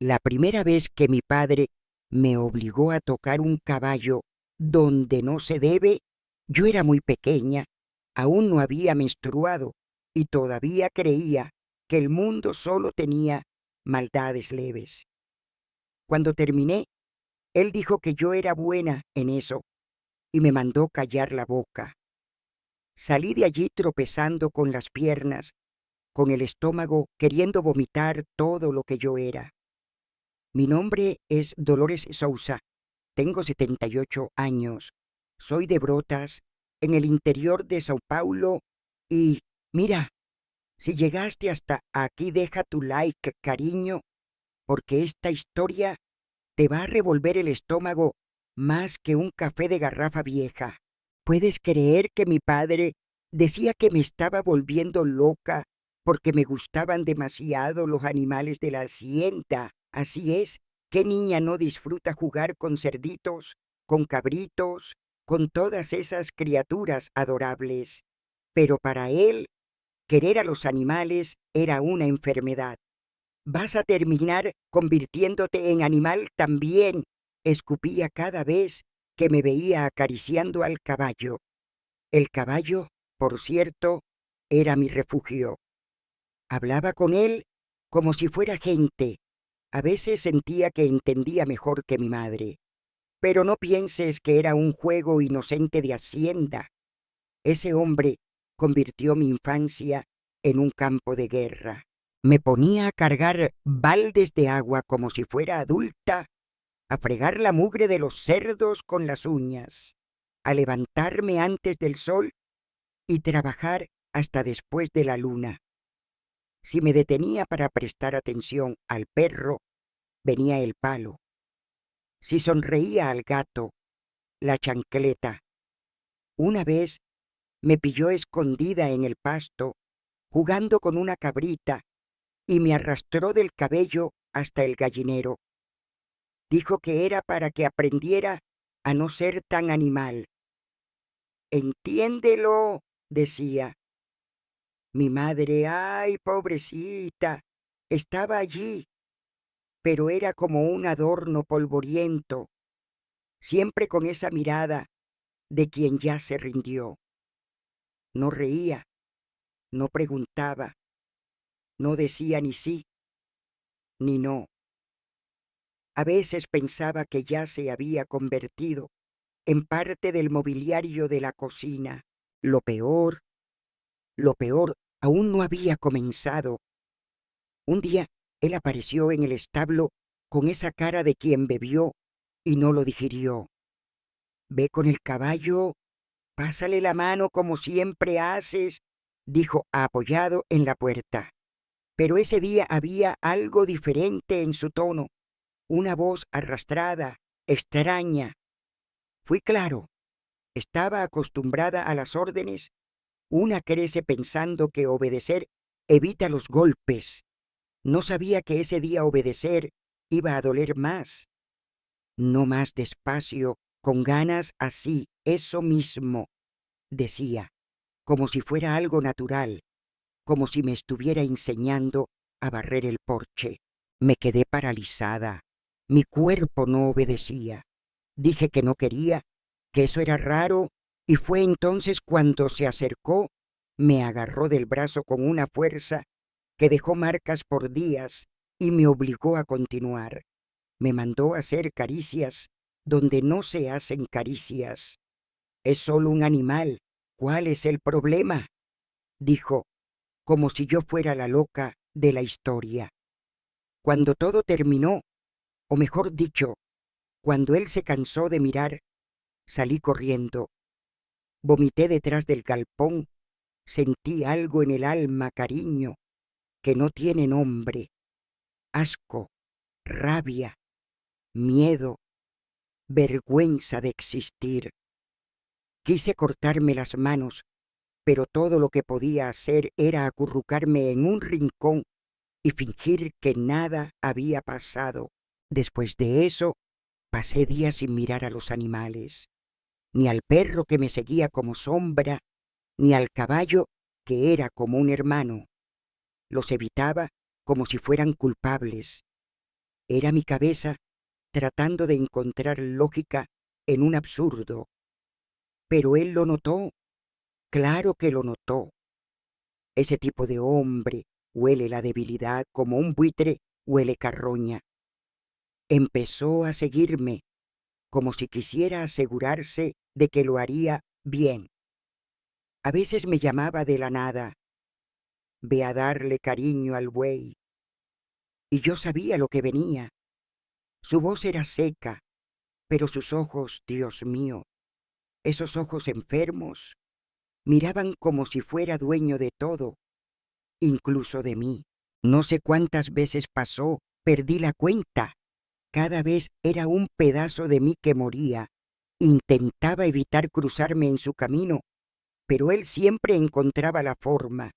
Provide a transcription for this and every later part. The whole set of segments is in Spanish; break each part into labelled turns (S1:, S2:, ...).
S1: La primera vez que mi padre me obligó a tocar un caballo donde no se debe, yo era muy pequeña, aún no había menstruado y todavía creía que el mundo solo tenía maldades leves. Cuando terminé, él dijo que yo era buena en eso y me mandó callar la boca. Salí de allí tropezando con las piernas, con el estómago queriendo vomitar todo lo que yo era. Mi nombre es Dolores Sousa, tengo 78 años, soy de Brotas, en el interior de Sao Paulo, y mira, si llegaste hasta aquí deja tu like, cariño, porque esta historia te va a revolver el estómago más que un café de garrafa vieja. ¿Puedes creer que mi padre decía que me estaba volviendo loca porque me gustaban demasiado los animales de la hacienda? Así es, ¿qué niña no disfruta jugar con cerditos, con cabritos, con todas esas criaturas adorables? Pero para él, querer a los animales era una enfermedad. Vas a terminar convirtiéndote en animal también, escupía cada vez que me veía acariciando al caballo. El caballo, por cierto, era mi refugio. Hablaba con él como si fuera gente. A veces sentía que entendía mejor que mi madre. Pero no pienses que era un juego inocente de hacienda. Ese hombre convirtió mi infancia en un campo de guerra. Me ponía a cargar baldes de agua como si fuera adulta, a fregar la mugre de los cerdos con las uñas, a levantarme antes del sol y trabajar hasta después de la luna. Si me detenía para prestar atención al perro, venía el palo. Si sonreía al gato, la chancleta. Una vez me pilló escondida en el pasto, jugando con una cabrita, y me arrastró del cabello hasta el gallinero. Dijo que era para que aprendiera a no ser tan animal. Entiéndelo, decía. Mi madre, ay, pobrecita, estaba allí, pero era como un adorno polvoriento, siempre con esa mirada de quien ya se rindió. No reía, no preguntaba, no decía ni sí ni no. A veces pensaba que ya se había convertido en parte del mobiliario de la cocina. Lo peor aún no había comenzado. Un día él apareció en el establo con esa cara de quien bebió y no lo digirió. Ve con el caballo, pásale la mano como siempre haces, dijo apoyado en la puerta. Pero ese día había algo diferente en su tono, una voz arrastrada, extraña. Fui claro, estaba acostumbrada a las órdenes. Una crece pensando que obedecer evita los golpes. No sabía que ese día obedecer iba a doler más. No más despacio, con ganas así, eso mismo, decía, como si fuera algo natural, como si me estuviera enseñando a barrer el porche. Me quedé paralizada. Mi cuerpo no obedecía. Dije que no quería, que eso era raro, y fue entonces cuando se acercó, me agarró del brazo con una fuerza que dejó marcas por días y me obligó a continuar. Me mandó a hacer caricias donde no se hacen caricias. Es solo un animal. ¿Cuál es el problema? Dijo, como si yo fuera la loca de la historia. Cuando todo terminó, o mejor dicho, cuando él se cansó de mirar, salí corriendo. Vomité detrás del galpón, sentí algo en el alma, cariño, que no tiene nombre. Asco, rabia, miedo, vergüenza de existir. Quise cortarme las manos, pero todo lo que podía hacer era acurrucarme en un rincón y fingir que nada había pasado. Después de eso, pasé días sin mirar a los animales, ni al perro que me seguía como sombra, ni al caballo que era como un hermano. Los evitaba como si fueran culpables. Era mi cabeza tratando de encontrar lógica en un absurdo. Pero él lo notó, claro que lo notó. Ese tipo de hombre huele la debilidad como un buitre huele carroña. Empezó a seguirme, como si quisiera asegurarse de que lo haría bien. A veces me llamaba de la nada: ve a darle cariño al buey. Y yo sabía lo que venía. Su voz era seca, pero sus ojos, Dios mío, esos ojos enfermos, miraban como si fuera dueño de todo, incluso de mí. No sé cuántas veces pasó, perdí la cuenta. Cada vez era un pedazo de mí que moría. Intentaba evitar cruzarme en su camino, pero él siempre encontraba la forma.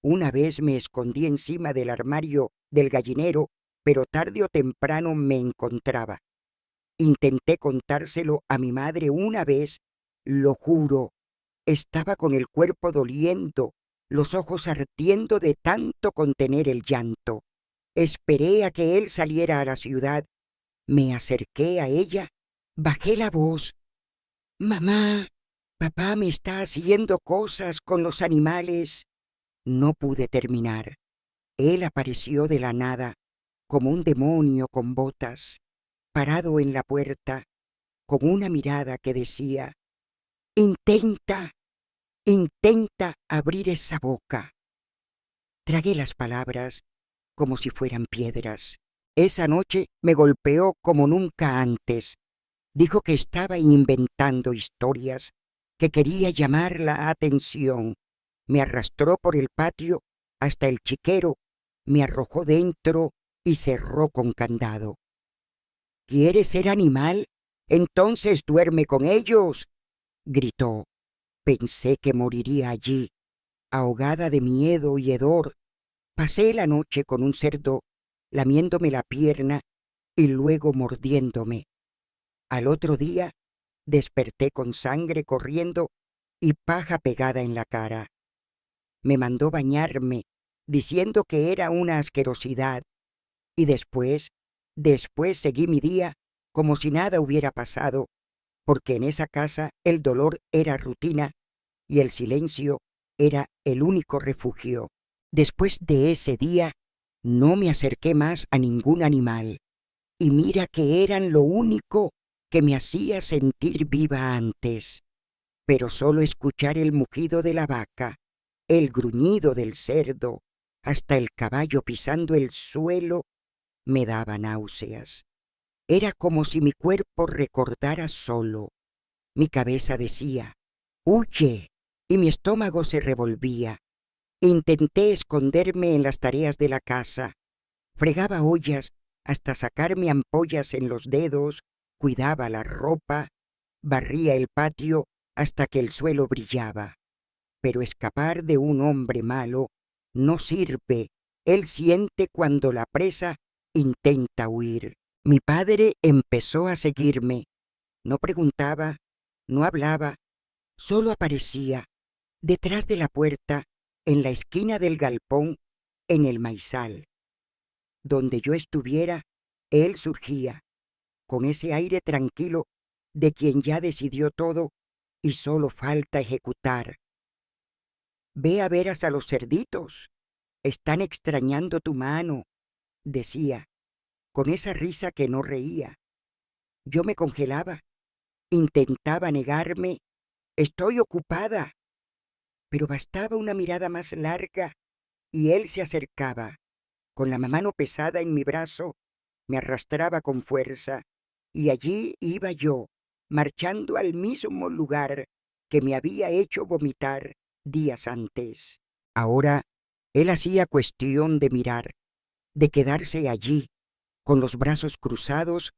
S1: Una vez me escondí encima del armario del gallinero, pero tarde o temprano me encontraba. Intenté contárselo a mi madre una vez, lo juro. Estaba con el cuerpo doliendo, los ojos ardiendo de tanto contener el llanto. Esperé a que él saliera a la ciudad. Me acerqué a ella, bajé la voz. Mamá, papá me está haciendo cosas con los animales. No pude terminar. Él apareció de la nada, como un demonio con botas, parado en la puerta, con una mirada que decía: intenta, intenta abrir esa boca. Tragué las palabras como si fueran piedras. Esa noche me golpeó como nunca antes. Dijo que estaba inventando historias, que quería llamar la atención. Me arrastró por el patio hasta el chiquero, me arrojó dentro y cerró con candado. ¿Quieres ser animal? Entonces duerme con ellos, gritó. Pensé que moriría allí, ahogada de miedo y hedor. Pasé la noche con un cerdo lamiéndome la pierna y luego mordiéndome. Al otro día desperté con sangre corriendo y paja pegada en la cara. Me mandó bañarme, diciendo que era una asquerosidad, y después seguí mi día como si nada hubiera pasado, porque en esa casa el dolor era rutina y el silencio era el único refugio. Después de ese día no me acerqué más a ningún animal, y mira que eran lo único que me hacía sentir viva antes. Pero solo escuchar el mugido de la vaca, el gruñido del cerdo, hasta el caballo pisando el suelo, me daba náuseas. Era como si mi cuerpo recordara solo. Mi cabeza decía: ¡huye! Y mi estómago se revolvía. Intenté esconderme en las tareas de la casa. Fregaba ollas hasta sacarme ampollas en los dedos, cuidaba la ropa, barría el patio hasta que el suelo brillaba. Pero escapar de un hombre malo no sirve. Él siente cuando la presa intenta huir. Mi padre empezó a seguirme. No preguntaba, no hablaba, solo aparecía detrás de la puerta, en la esquina del galpón, en el maizal. Donde yo estuviera, él surgía, con ese aire tranquilo de quien ya decidió todo y solo falta ejecutar. Ve a ver a los cerditos, están extrañando tu mano, decía, con esa risa que no reía. Yo me congelaba, intentaba negarme, estoy ocupada, pero bastaba una mirada más larga y él se acercaba. Con la mano pesada en mi brazo, me arrastraba con fuerza, y allí iba yo, marchando al mismo lugar que me había hecho vomitar días antes. Ahora él hacía cuestión de mirar, de quedarse allí, con los brazos cruzados,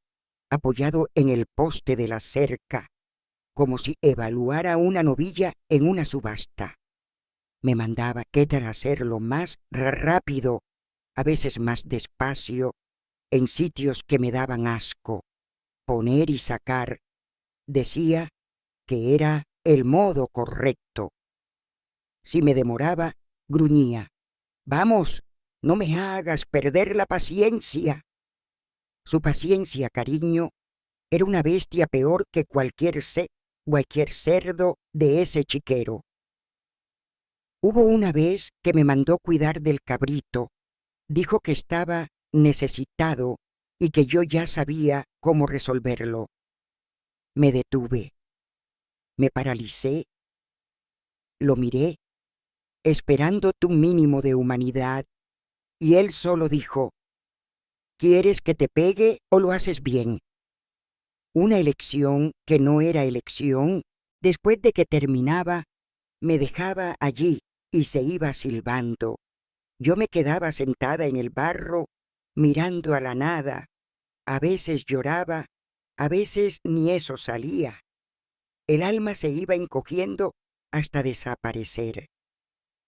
S1: apoyado en el poste de la cerca, como si evaluara una novilla en una subasta. Me mandaba que hacerlo más rápido, a veces más despacio, en sitios que me daban asco. Poner y sacar, decía que era el modo correcto. Si me demoraba, gruñía: vamos, no me hagas perder la paciencia. Su paciencia, cariño, era una bestia peor que cualquier cerdo de ese chiquero. Hubo una vez que me mandó cuidar del cabrito. Dijo que estaba necesitado y que yo ya sabía cómo resolverlo. Me detuve, me paralicé, lo miré, esperando tu mínimo de humanidad, y él solo dijo: ¿quieres que te pegue o lo haces bien? Una elección que no era elección. Después de que terminaba, me dejaba allí y se iba silbando. Yo me quedaba sentada en el barro, mirando a la nada. A veces lloraba, a veces ni eso salía. El alma se iba encogiendo hasta desaparecer.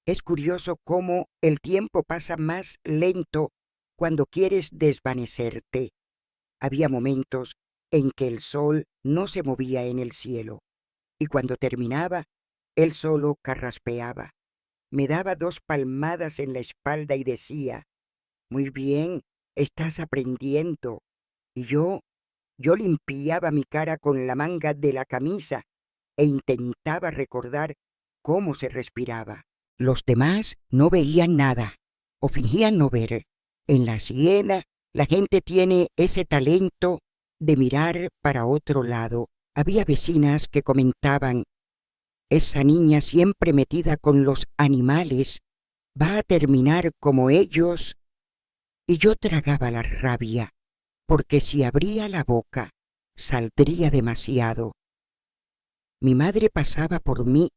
S1: Es curioso cómo el tiempo pasa más lento cuando quieres desvanecerte. Había momentos en que el sol no se movía en el cielo, y cuando terminaba, él solo carraspeaba. Me daba 2 palmadas en la espalda y decía: muy bien, estás aprendiendo. Y yo limpiaba mi cara con la manga de la camisa e intentaba recordar cómo se respiraba. Los demás no veían nada, o fingían no ver. En la Siena, la gente tiene ese talento de mirar para otro lado. Había vecinas que comentaban: esa niña siempre metida con los animales va a terminar como ellos. Y yo tragaba la rabia, porque si abría la boca, saldría demasiado. Mi madre pasaba por mí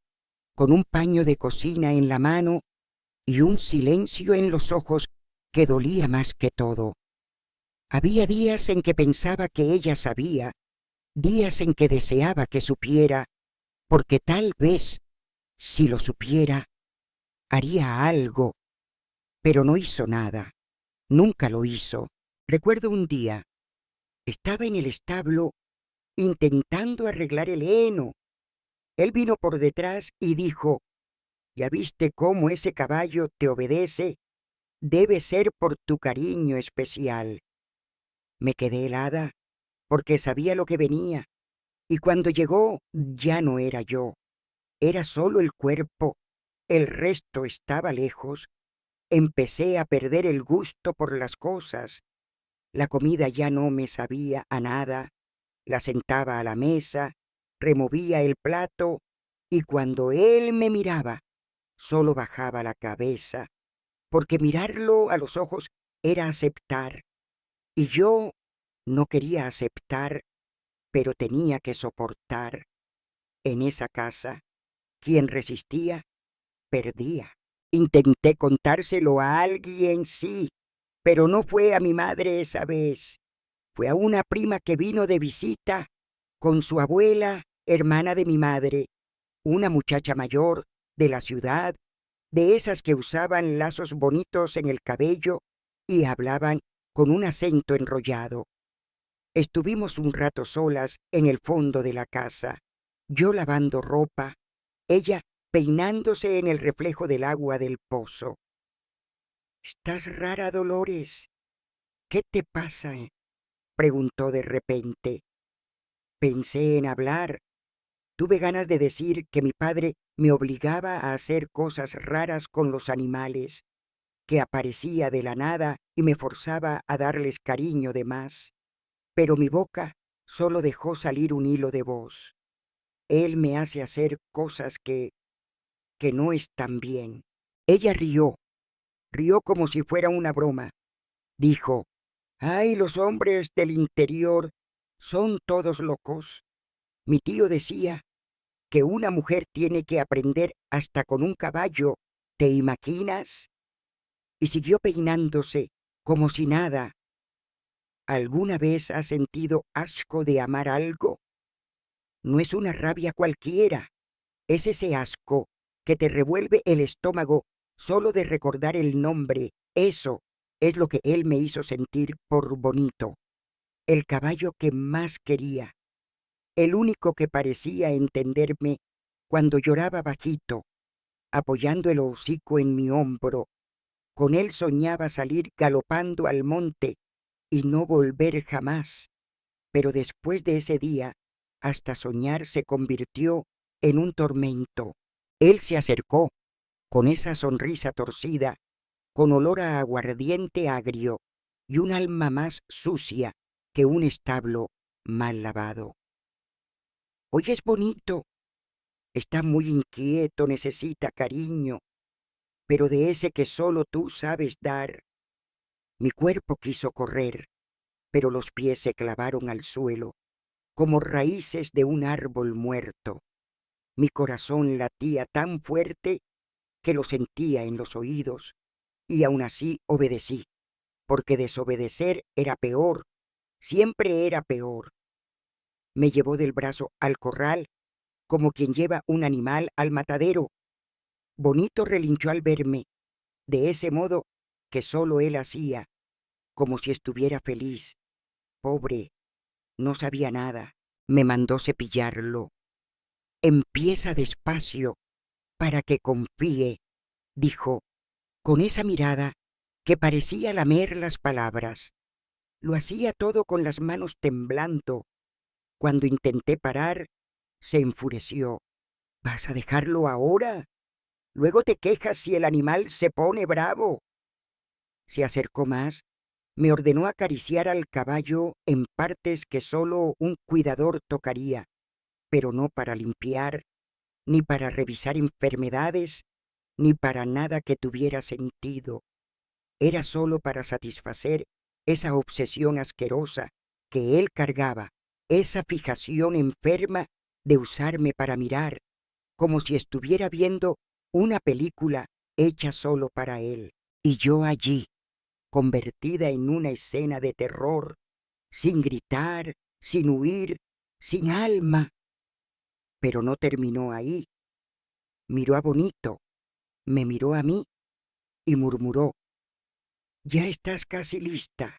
S1: con un paño de cocina en la mano y un silencio en los ojos que dolía más que todo. Había días en que pensaba que ella sabía, días en que deseaba que supiera, porque tal vez, si lo supiera, haría algo, pero no hizo nada, nunca lo hizo. Recuerdo un día, estaba en el establo intentando arreglar el heno. Él vino por detrás y dijo: ¿ya viste cómo ese caballo te obedece? Debe ser por tu cariño especial. Me quedé helada, porque sabía lo que venía, y cuando llegó ya no era yo, era solo el cuerpo, el resto estaba lejos. Empecé a perder el gusto por las cosas. La comida ya no me sabía a nada. La sentaba a la mesa, removía el plato, y cuando él me miraba, solo bajaba la cabeza, porque mirarlo a los ojos era aceptar, y yo no quería aceptar, pero tenía que soportar. En esa casa, quien resistía, perdía. Intenté contárselo a alguien, sí, pero no fue a mi madre esa vez. Fue a una prima que vino de visita con su abuela, hermana de mi madre, una muchacha mayor de la ciudad, de esas que usaban lazos bonitos en el cabello y hablaban con un acento enrollado. Estuvimos un rato solas en el fondo de la casa, yo lavando ropa, ella peinándose en el reflejo del agua del pozo. «¿Estás rara, Dolores? ¿Qué te pasa?», preguntó de repente. Pensé en hablar. Tuve ganas de decir que mi padre me obligaba a hacer cosas raras con los animales, que aparecía de la nada y me forzaba a darles cariño de más. Pero mi boca solo dejó salir un hilo de voz. Él me hace hacer cosas que no están bien. Ella rió como si fuera una broma. Dijo: «Ay, los hombres del interior son todos locos. Mi tío decía que una mujer tiene que aprender hasta con un caballo. ¿Te imaginas?». Y siguió peinándose como si nada. ¿Alguna vez has sentido asco de amar algo? No es una rabia cualquiera. Es ese asco que te revuelve el estómago solo de recordar el nombre. Eso es lo que él me hizo sentir por bonito. El caballo que más quería. El único que parecía entenderme cuando lloraba bajito, apoyando el hocico en mi hombro. Con él soñaba salir galopando al monte y no volver jamás. Pero después de ese día, hasta soñar se convirtió en un tormento. Él se acercó, con esa sonrisa torcida, con olor a aguardiente agrio y un alma más sucia que un establo mal lavado. Hoy es bonito, está muy inquieto, necesita cariño, pero de ese que solo tú sabes dar. Mi cuerpo quiso correr, pero los pies se clavaron al suelo, como raíces de un árbol muerto. Mi corazón latía tan fuerte que lo sentía en los oídos, y aun así obedecí, porque desobedecer era peor, siempre era peor. Me llevó del brazo al corral, como quien lleva un animal al matadero. Bonito relinchó al verme, de ese modo que solo él hacía, como si estuviera feliz. Pobre, no sabía nada. Me mandó cepillarlo. Empieza despacio, para que confíe, dijo, con esa mirada que parecía lamer las palabras. Lo hacía todo con las manos temblando. Cuando intenté parar, se enfureció. ¿Vas a dejarlo ahora? Luego te quejas si el animal se pone bravo. Se acercó más, me ordenó acariciar al caballo en partes que solo un cuidador tocaría, pero no para limpiar, ni para revisar enfermedades, ni para nada que tuviera sentido. Era solo para satisfacer esa obsesión asquerosa que él cargaba, esa fijación enferma de usarme para mirar, como si estuviera viendo una película hecha solo para él. Y yo allí, convertida en una escena de terror, sin gritar, sin huir, sin alma. Pero no terminó ahí. Miró a Bonito, me miró a mí y murmuró, «Ya estás casi lista».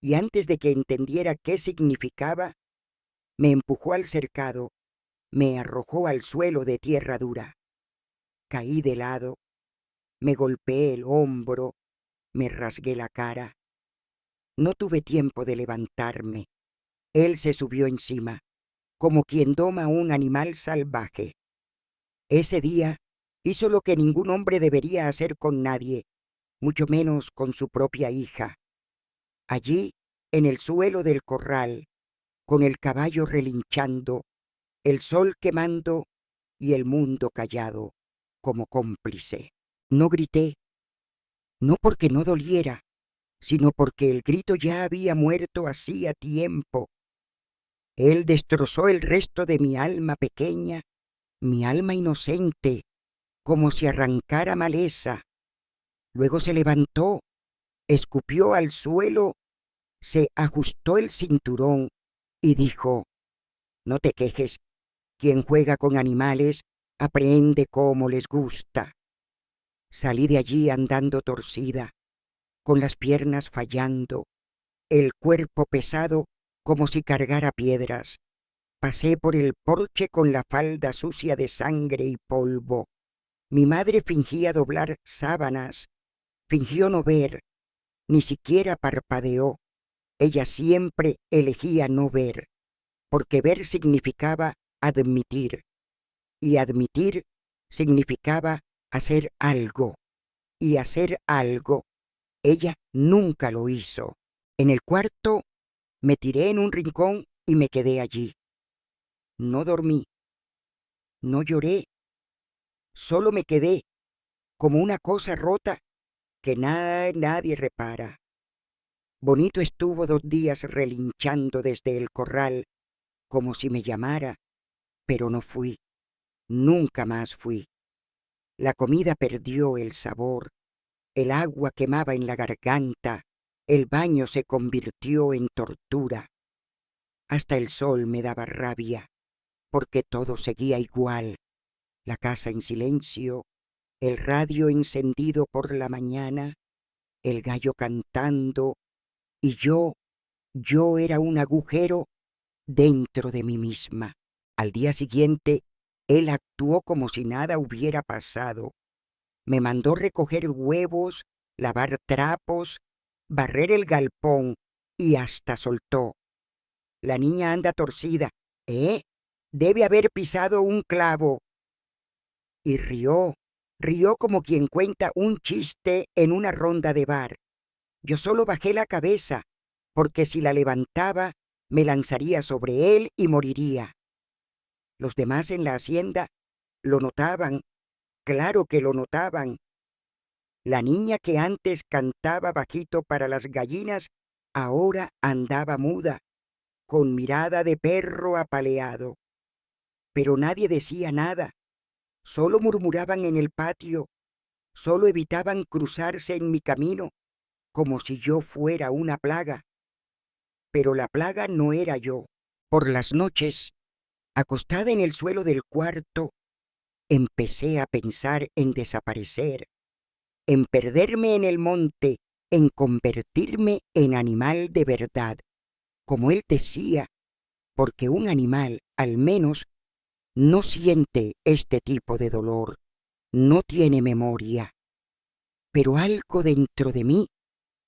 S1: Y antes de que entendiera qué significaba, me empujó al cercado, me arrojó al suelo de tierra dura. Caí de lado, me golpeé el hombro, me rasgué la cara. No tuve tiempo de levantarme. Él se subió encima, como quien doma un animal salvaje. Ese día hizo lo que ningún hombre debería hacer con nadie, mucho menos con su propia hija. Allí, en el suelo del corral, con el caballo relinchando, el sol quemando y el mundo callado, como cómplice. No grité, no porque no doliera, sino porque el grito ya había muerto hacía tiempo. Él destrozó el resto de mi alma pequeña, mi alma inocente, como si arrancara maleza. Luego se levantó, escupió al suelo, se ajustó el cinturón y dijo, «No te quejes, quien juega con animales aprende cómo les gusta». Salí de allí andando torcida, con las piernas fallando, el cuerpo pesado como si cargara piedras. Pasé por el porche con la falda sucia de sangre y polvo. Mi madre fingía doblar sábanas, fingió no ver, ni siquiera parpadeó. Ella siempre elegía no ver, porque ver significaba admitir, y admitir significaba hacer algo, y hacer algo ella nunca lo hizo. En el cuarto me tiré en un rincón y me quedé allí. No dormí, no lloré, solo me quedé como una cosa rota que nadie repara. Bonito estuvo 2 días relinchando desde el corral como si me llamara, pero no fui, nunca más fui. La comida perdió el sabor, el agua quemaba en la garganta, el baño se convirtió en tortura. Hasta el sol me daba rabia, porque todo seguía igual, la casa en silencio, el radio encendido por la mañana, el gallo cantando, y yo era un agujero dentro de mí misma. Al día siguiente, él actuó como si nada hubiera pasado. Me mandó recoger huevos, lavar trapos, barrer el galpón y hasta soltó. La niña anda torcida, ¿eh? Debe haber pisado un clavo. Y rió como quien cuenta un chiste en una ronda de bar. Yo solo bajé la cabeza, porque si la levantaba, me lanzaría sobre él y moriría. Los demás en la hacienda lo notaban, claro que lo notaban. La niña que antes cantaba bajito para las gallinas, ahora andaba muda, con mirada de perro apaleado. Pero nadie decía nada, solo murmuraban en el patio, solo evitaban cruzarse en mi camino, como si yo fuera una plaga. Pero la plaga no era yo. Por las noches, acostada en el suelo del cuarto, empecé a pensar en desaparecer, en perderme en el monte, en convertirme en animal de verdad, como él decía, porque un animal, al menos, no siente este tipo de dolor, no tiene memoria. Pero algo dentro de mí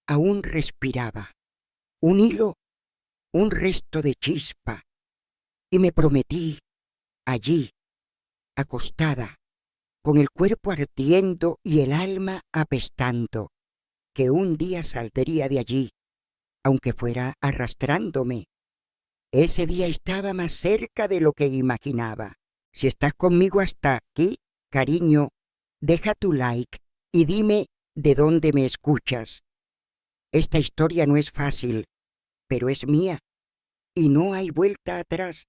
S1: aún respiraba, un hilo, un resto de chispa, y me prometí, allí, acostada, con el cuerpo ardiendo y el alma apestando, que un día saldría de allí, aunque fuera arrastrándome. Ese día estaba más cerca de lo que imaginaba. Si estás conmigo hasta aquí, cariño, deja tu like y dime de dónde me escuchas. Esta historia no es fácil, pero es mía, y no hay vuelta atrás.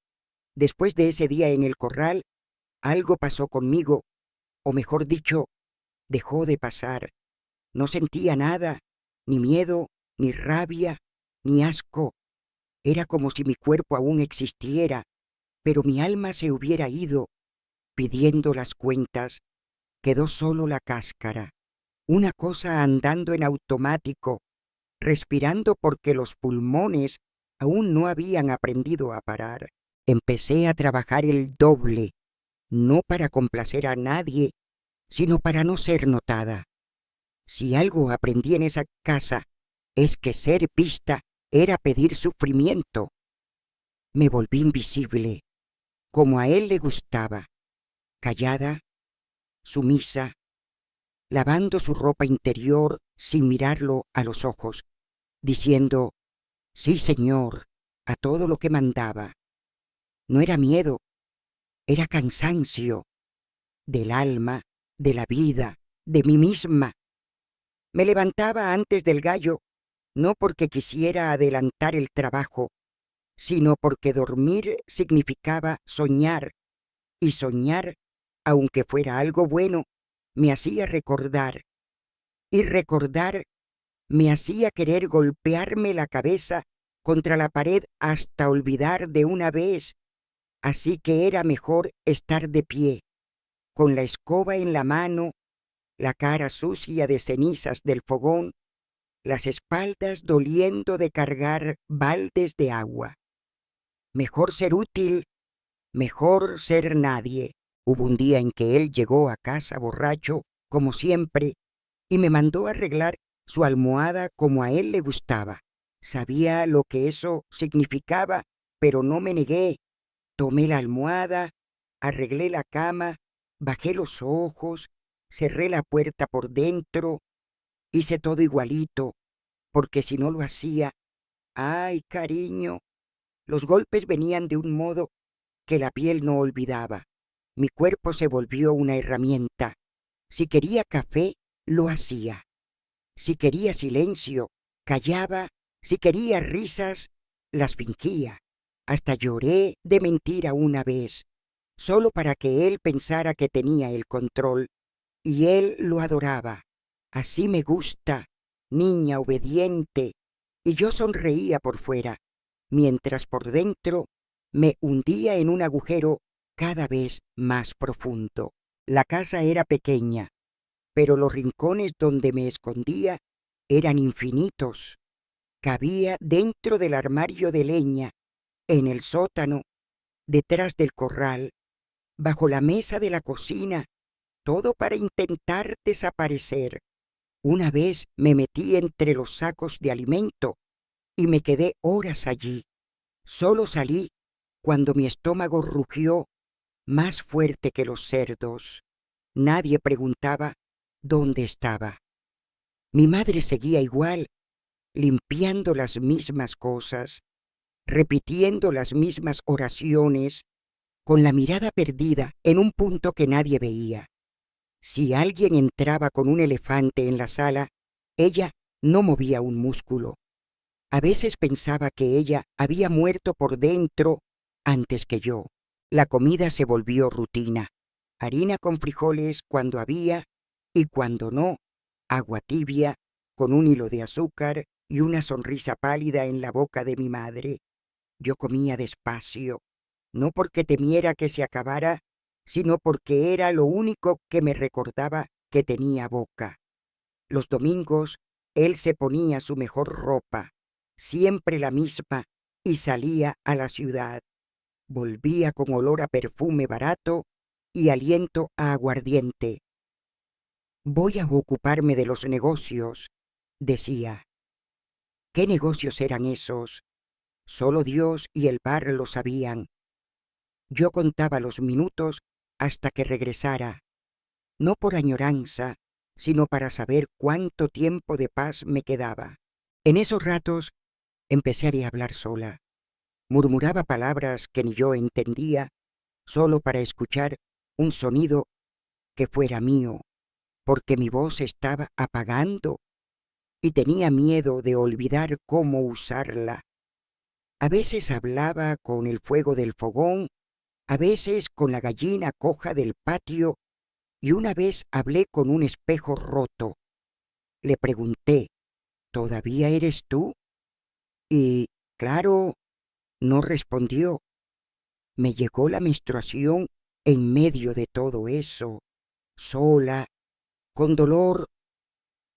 S1: Después de ese día en el corral, algo pasó conmigo, o mejor dicho, dejó de pasar. No sentía nada, ni miedo, ni rabia, ni asco. Era como si mi cuerpo aún existiera, pero mi alma se hubiera ido. Pidiendo las cuentas, quedó solo la cáscara, una cosa andando en automático, respirando porque los pulmones aún no habían aprendido a parar. Empecé a trabajar el doble, no para complacer a nadie, sino para no ser notada. Si algo aprendí en esa casa, es que ser vista era pedir sufrimiento. Me volví invisible, como a él le gustaba, callada, sumisa, lavando su ropa interior sin mirarlo a los ojos, diciendo, sí señor, a todo lo que mandaba. No era miedo, era cansancio, del alma, de la vida, de mí misma. Me levantaba antes del gallo, no porque quisiera adelantar el trabajo, sino porque dormir significaba soñar, y soñar, aunque fuera algo bueno, me hacía recordar, y recordar me hacía querer golpearme la cabeza contra la pared hasta olvidar de una vez, así que era mejor estar de pie, con la escoba en la mano, la cara sucia de cenizas del fogón, las espaldas doliendo de cargar baldes de agua. Mejor ser útil, mejor ser nadie. Hubo un día en que él llegó a casa borracho, como siempre, y me mandó arreglar su almohada como a él le gustaba. Sabía lo que eso significaba, pero no me negué. Tomé la almohada, arreglé la cama, bajé los ojos, cerré la puerta por dentro, hice todo igualito, porque si no lo hacía, ay, cariño, los golpes venían de un modo que la piel no olvidaba. Mi cuerpo se volvió una herramienta. Si quería café, lo hacía. Si quería silencio, callaba. Si quería risas, las fingía. Hasta lloré de mentira una vez, solo para que él pensara que tenía el control. Y él lo adoraba. Así me gusta, niña obediente. Y yo sonreía por fuera, mientras por dentro me hundía en un agujero cada vez más profundo. La casa era pequeña, pero los rincones donde me escondía eran infinitos. Cabía dentro del armario de leña, en el sótano, detrás del corral, bajo la mesa de la cocina, todo para intentar desaparecer. Una vez me metí entre los sacos de alimento y me quedé horas allí. Solo salí cuando mi estómago rugió más fuerte que los cerdos. Nadie preguntaba dónde estaba. Mi madre seguía igual, limpiando las mismas cosas, repitiendo las mismas oraciones, con la mirada perdida en un punto que nadie veía. Si alguien entraba con un elefante en la sala, ella no movía un músculo. A veces pensaba que ella había muerto por dentro antes que yo. La comida se volvió rutina. Harina con frijoles cuando había y cuando no, agua tibia con un hilo de azúcar y una sonrisa pálida en la boca de mi madre. Yo comía despacio, no porque temiera que se acabara, sino porque era lo único que me recordaba que tenía boca. Los domingos él se ponía su mejor ropa, siempre la misma, y salía a la ciudad. Volvía con olor a perfume barato y aliento a aguardiente. Voy a ocuparme de los negocios, decía. ¿Qué negocios eran esos? Solo Dios y el bar lo sabían. Yo contaba los minutos hasta que regresara, no por añoranza, sino para saber cuánto tiempo de paz me quedaba. En esos ratos empecé a hablar sola. Murmuraba palabras que ni yo entendía, solo para escuchar un sonido que fuera mío, porque mi voz estaba apagando y tenía miedo de olvidar cómo usarla. A veces hablaba con el fuego del fogón, a veces con la gallina coja del patio, y una vez hablé con un espejo roto. Le pregunté, ¿todavía eres tú? Y, claro, no respondió. Me llegó la menstruación en medio de todo eso, sola, con dolor,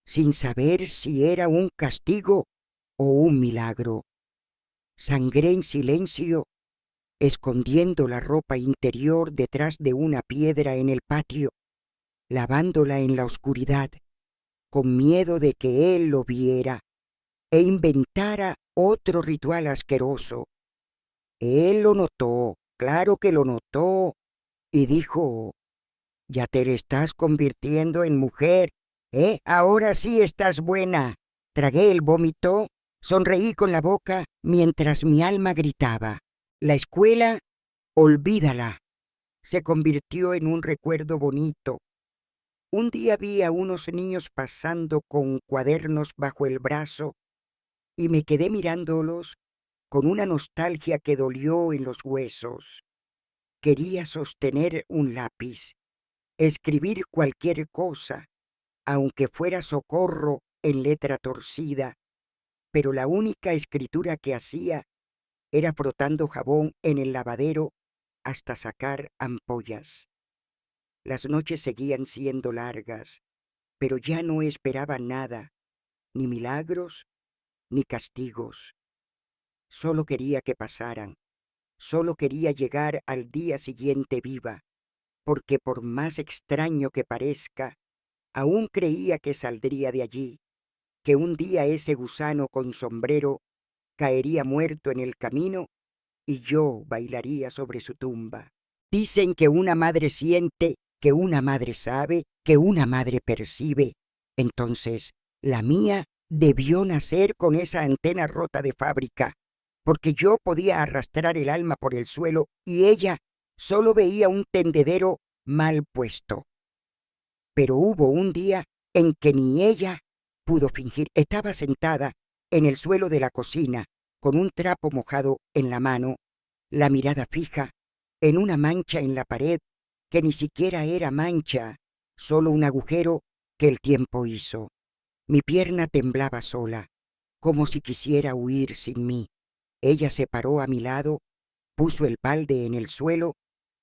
S1: sin saber si era un castigo o un milagro. Sangré en silencio, escondiendo la ropa interior detrás de una piedra en el patio, lavándola en la oscuridad, con miedo de que él lo viera e inventara otro ritual asqueroso. Él lo notó, claro que lo notó, y dijo, ya te estás convirtiendo en mujer, ¿eh? Ahora sí estás buena. Tragué el vómito, sonreí con la boca mientras mi alma gritaba. La escuela, olvídala. Se convirtió en un recuerdo bonito. Un día vi a unos niños pasando con cuadernos bajo el brazo y me quedé mirándolos con una nostalgia que dolió en los huesos. Quería sostener un lápiz, escribir cualquier cosa, aunque fuera socorro en letra torcida, pero la única escritura que hacía era frotando jabón en el lavadero hasta sacar ampollas. Las noches seguían siendo largas, pero ya no esperaba nada, ni milagros, ni castigos. Solo quería que pasaran, solo quería llegar al día siguiente viva, porque por más extraño que parezca, aún creía que saldría de allí, que un día ese gusano con sombrero caería muerto en el camino y yo bailaría sobre su tumba. Dicen que una madre siente, que una madre sabe, que una madre percibe. Entonces, la mía debió nacer con esa antena rota de fábrica, porque yo podía arrastrar el alma por el suelo y ella solo veía un tendedero mal puesto. Pero hubo un día en que ni ella pudo fingir. Estaba sentada en el suelo de la cocina, con un trapo mojado en la mano, la mirada fija en una mancha en la pared que ni siquiera era mancha, solo un agujero que el tiempo hizo. Mi pierna temblaba sola, como si quisiera huir sin mí. Ella se paró a mi lado, puso el balde en el suelo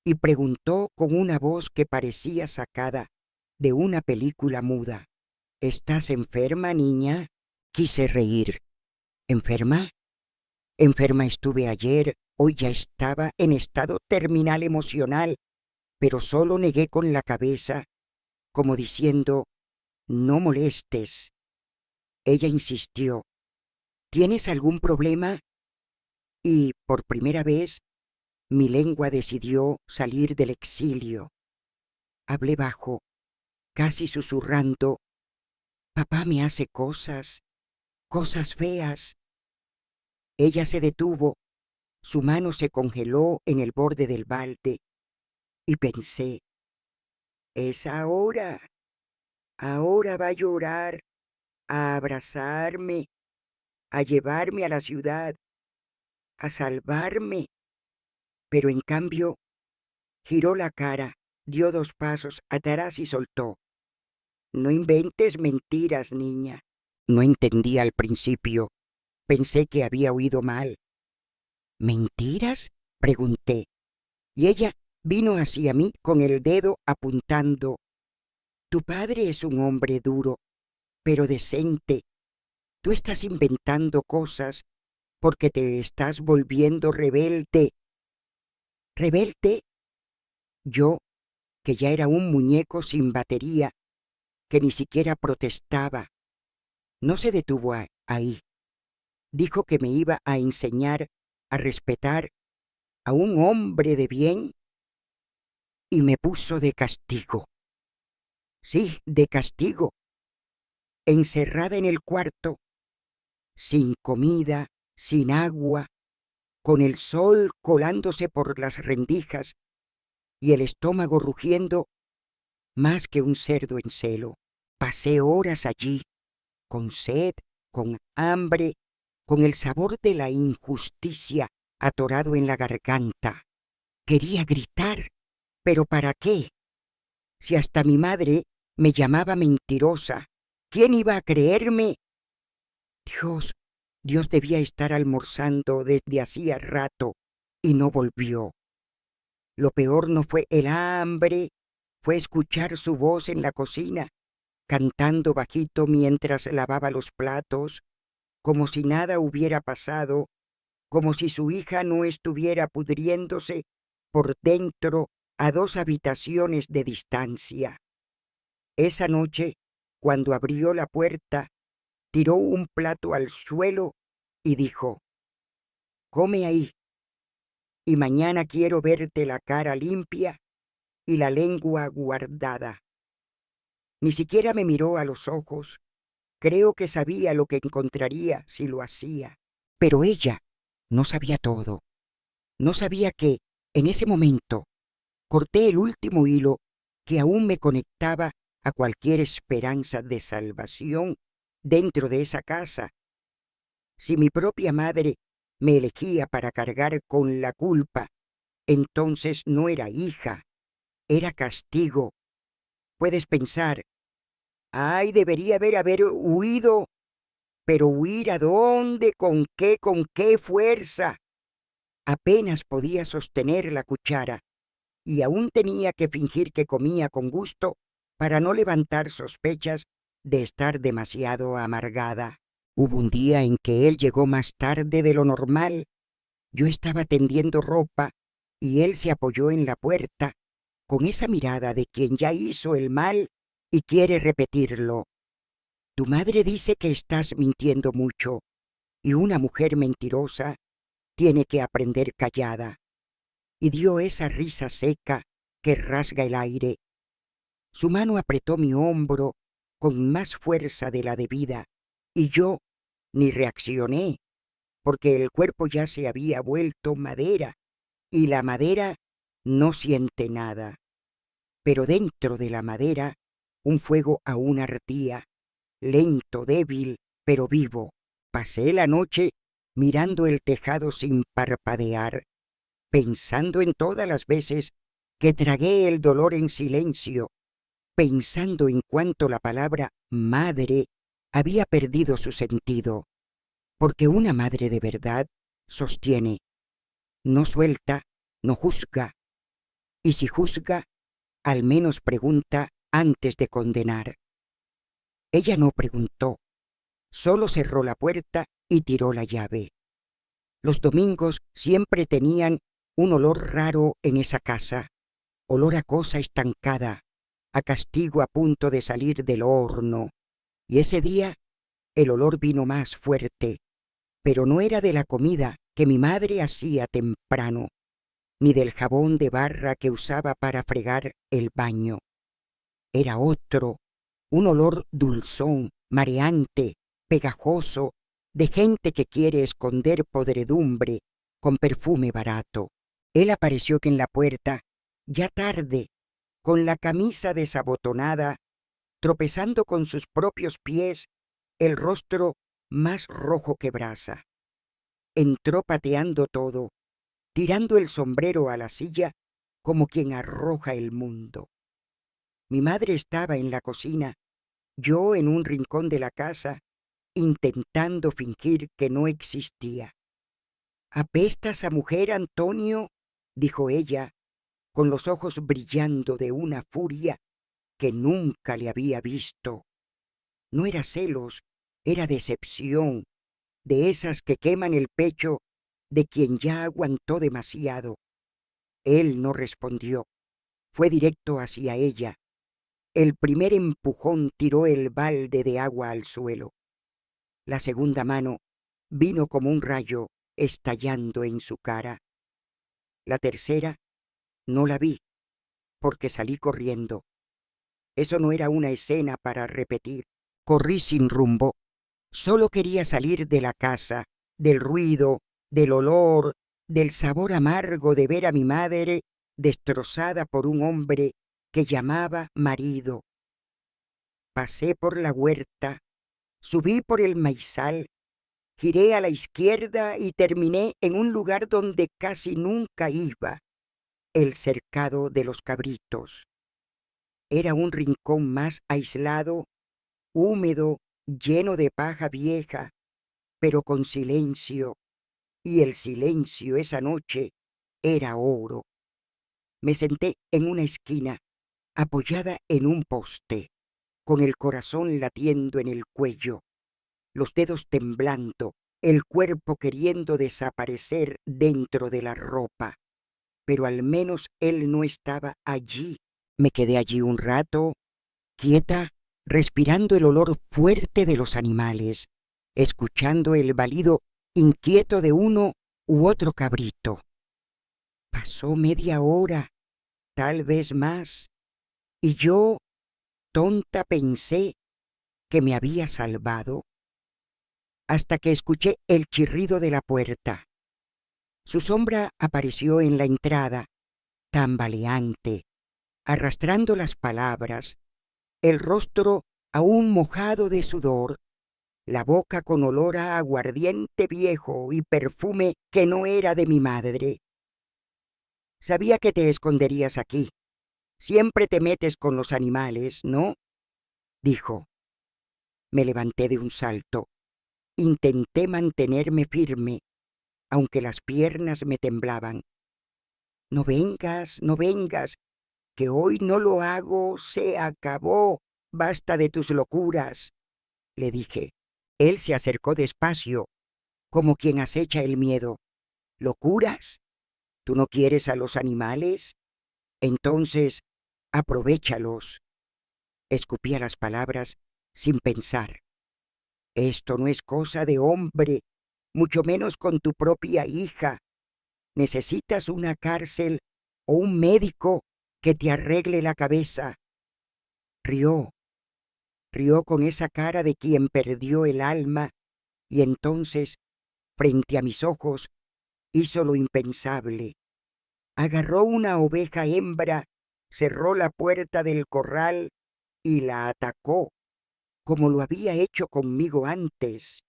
S1: y preguntó con una voz que parecía sacada de una película muda. ¿Estás enferma, niña? Quise reír. ¿Enferma? Enferma estuve ayer, hoy ya estaba en estado terminal emocional, pero solo negué con la cabeza, como diciendo, no molestes. Ella insistió, ¿Tienes algún problema? Y por primera vez mi lengua decidió salir del exilio. Hablé bajo, casi susurrando. Papá me hace cosas feas. Ella se detuvo, su mano se congeló en el borde del balde y pensé, es ahora va a llorar, a abrazarme, a llevarme a la ciudad, a salvarme. Pero en cambio, giró la cara, dio 2 pasos atrás y soltó. No inventes mentiras, niña. No entendí al principio. Pensé que había oído mal. ¿Mentiras?, pregunté. Y ella vino hacia mí con el dedo apuntando. Tu padre es un hombre duro, pero decente. Tú estás inventando cosas porque te estás volviendo rebelde. ¿Rebelde? Yo, que ya era un muñeco sin batería, que ni siquiera protestaba. No se detuvo ahí. Dijo que me iba a enseñar a respetar a un hombre de bien y me puso de castigo. Sí, de castigo. Encerrada en el cuarto, sin comida, sin agua, con el sol colándose por las rendijas y el estómago rugiendo más que un cerdo en celo. Pasé horas allí, con sed, con hambre, con el sabor de la injusticia atorado en la garganta. Quería gritar, pero ¿para qué? Si hasta mi madre me llamaba mentirosa, ¿quién iba a creerme? Dios debía estar almorzando desde hacía rato y no volvió. Lo peor no fue el hambre, fue escuchar su voz en la cocina, cantando bajito mientras lavaba los platos, como si nada hubiera pasado, como si su hija no estuviera pudriéndose por dentro a 2 habitaciones de distancia. Esa noche, cuando abrió la puerta, tiró un plato al suelo y dijo, come ahí, y mañana quiero verte la cara limpia y la lengua guardada. Ni siquiera me miró a los ojos. Creo que sabía lo que encontraría si lo hacía. Pero ella no sabía todo. No sabía que, en ese momento, corté el último hilo que aún me conectaba a cualquier esperanza de salvación dentro de esa casa. Si mi propia madre me elegía para cargar con la culpa, entonces no era hija, era castigo. Puedes pensar, ay, debería haber huido, pero ¿huir a dónde? ¿Con qué fuerza? Apenas podía sostener la cuchara y aún tenía que fingir que comía con gusto para no levantar sospechas de estar demasiado amargada. Hubo un día en que él llegó más tarde de lo normal. Yo estaba tendiendo ropa y él se apoyó en la puerta con esa mirada de quien ya hizo el mal y quiere repetirlo. Tu madre dice que estás mintiendo mucho y una mujer mentirosa tiene que aprender callada. Y dio esa risa seca que rasga el aire. Su mano apretó mi hombro con más fuerza de la debida y yo ni reaccioné, porque el cuerpo ya se había vuelto madera y la madera no siente nada. Pero dentro de la madera un fuego aún ardía, lento, débil, pero vivo. Pasé la noche mirando el tejado sin parpadear, pensando en todas las veces que tragué el dolor en silencio, pensando en cuánto la palabra madre había perdido su sentido, porque una madre de verdad sostiene, no suelta, no juzga, y si juzga, al menos pregunta antes de condenar. Ella no preguntó, solo cerró la puerta y tiró la llave. Los domingos siempre tenían un olor raro en esa casa, olor a cosa estancada, a castigo a punto de salir del horno, y ese día el olor vino más fuerte, Pero no era de la comida que mi madre hacía temprano, ni del jabón de barra que usaba para fregar el baño. Era otro, un olor dulzón, mareante, pegajoso, de gente que quiere esconder podredumbre con perfume barato. Él apareció en la puerta, ya tarde, con la camisa desabotonada, tropezando con sus propios pies, el rostro más rojo que brasa. Entró pateando todo, tirando el sombrero a la silla como quien arroja el mundo. Mi madre estaba en la cocina, yo en un rincón de la casa, intentando fingir que no existía. «¿Apestas a mujer, Antonio?», dijo ella, con los ojos brillando de una furia que nunca le había visto. No era celos, era decepción, de esas que queman el pecho de quien ya aguantó demasiado. Él no respondió, fue directo hacia ella. El primer empujón tiró el balde de agua al suelo. La segunda mano vino como un rayo estallando en su cara. La tercera no la vi, porque salí corriendo. Eso no era una escena para repetir. Corrí sin rumbo. Solo quería salir de la casa, del ruido, del olor, del sabor amargo de ver a mi madre destrozada por un hombre que llamaba marido. Pasé por la huerta, subí por el maizal, giré a la izquierda y terminé en un lugar donde casi nunca iba, el cercado de los cabritos. Era un rincón más aislado, húmedo, lleno de paja vieja, pero con silencio, y el silencio esa noche era oro. Me senté en una esquina, apoyada en un poste, con el corazón latiendo en el cuello, los dedos temblando, el cuerpo queriendo desaparecer dentro de la ropa. Pero al menos él no estaba allí. Me quedé allí un rato, quieta, respirando el olor fuerte de los animales, escuchando el balido inquieto de uno u otro cabrito. Pasó media hora, tal vez más, y yo, tonta, pensé que me había salvado, hasta que escuché el chirrido de la puerta. Su sombra apareció en la entrada, tambaleante, arrastrando las palabras, el rostro aún mojado de sudor, la boca con olor a aguardiente viejo y perfume que no era de mi madre. «Sabía que te esconderías aquí. Siempre te metes con los animales, ¿no?», dijo. Me levanté de un salto. Intenté mantenerme firme, aunque las piernas me temblaban. «No vengas, no vengas, que hoy no lo hago, se acabó. Basta de tus locuras», le dije. Él se acercó despacio, como quien acecha el miedo. «¿Locuras? ¿Tú no quieres a los animales? Entonces, aprovéchalos». Escupía las palabras sin pensar. «Esto no es cosa de hombre, mucho menos con tu propia hija. Necesitas una cárcel o un médico que te arregle la cabeza». Rió con esa cara de quien perdió el alma, y entonces, frente a mis ojos, hizo lo impensable. Agarró una oveja hembra, cerró la puerta del corral y la atacó, como lo había hecho conmigo antes,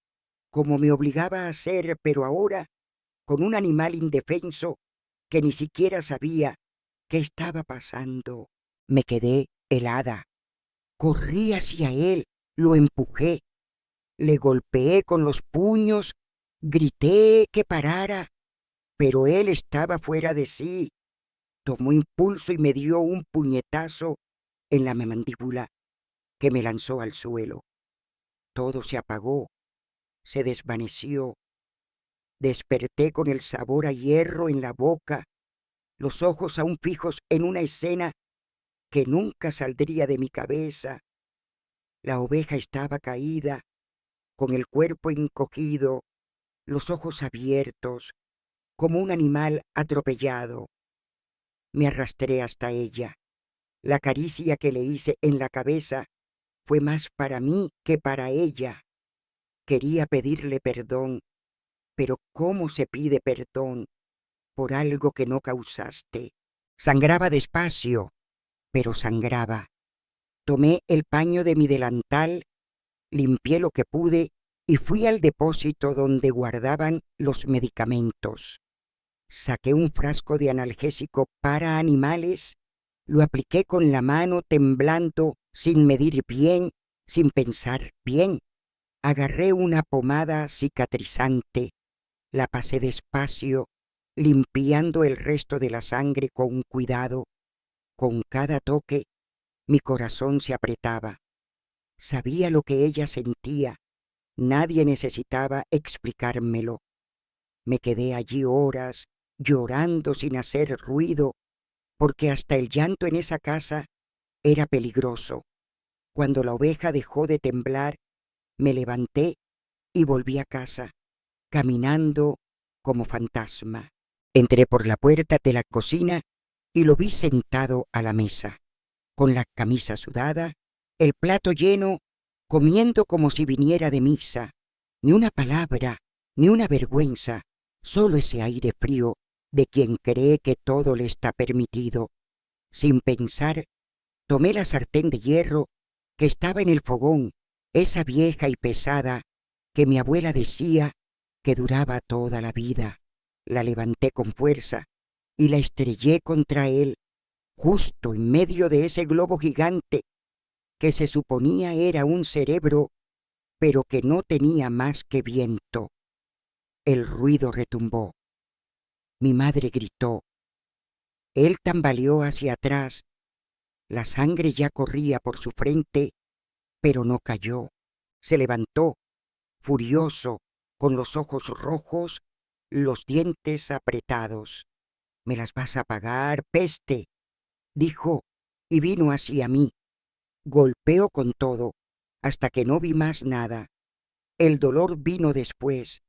S1: como me obligaba a hacer, pero ahora con un animal indefenso que ni siquiera sabía qué estaba pasando. Me quedé helada. Corrí hacia él, lo empujé, le golpeé con los puños, grité que parara, pero él estaba fuera de sí. Tomó impulso y me dio un puñetazo en la mandíbula que me lanzó al suelo. Todo se apagó, se desvaneció. Desperté con el sabor a hierro en la boca, los ojos aún fijos en una escena que nunca saldría de mi cabeza. La oveja estaba caída, con el cuerpo encogido, los ojos abiertos, como un animal atropellado. Me arrastré hasta ella. La caricia que le hice en la cabeza fue más para mí que para ella. Quería pedirle perdón, pero ¿cómo se pide perdón por algo que no causaste? Sangraba despacio, pero sangraba. Tomé el paño de mi delantal, limpié lo que pude y fui al depósito donde guardaban los medicamentos. Saqué un frasco de analgésico para animales, lo apliqué con la mano temblando, sin medir bien, sin pensar bien. Agarré una pomada cicatrizante, la pasé despacio, limpiando el resto de la sangre con cuidado. Con cada toque, mi corazón se apretaba. Sabía lo que ella sentía. Nadie necesitaba explicármelo. Me quedé allí horas, llorando sin hacer ruido, porque hasta el llanto en esa casa era peligroso. Cuando la oveja dejó de temblar, me levanté y volví a casa, caminando como fantasma. Entré por la puerta de la cocina y lo vi sentado a la mesa, con la camisa sudada, el plato lleno, comiendo como si viniera de misa. Ni una palabra, ni una vergüenza, solo ese aire frío de quien cree que todo le está permitido. Sin pensar, tomé la sartén de hierro que estaba en el fogón, esa vieja y pesada que mi abuela decía que duraba toda la vida. La levanté con fuerza y la estrellé contra él, justo en medio de ese globo gigante que se suponía era un cerebro, pero que no tenía más que viento. El ruido retumbó. Mi madre gritó. Él tambaleó hacia atrás. La sangre ya corría por su frente, pero no cayó. Se levantó, furioso, con los ojos rojos, los dientes apretados. «¿Me las vas a pagar, peste?», dijo, y vino hacia mí. Golpeó con todo, hasta que no vi más nada. El dolor vino después.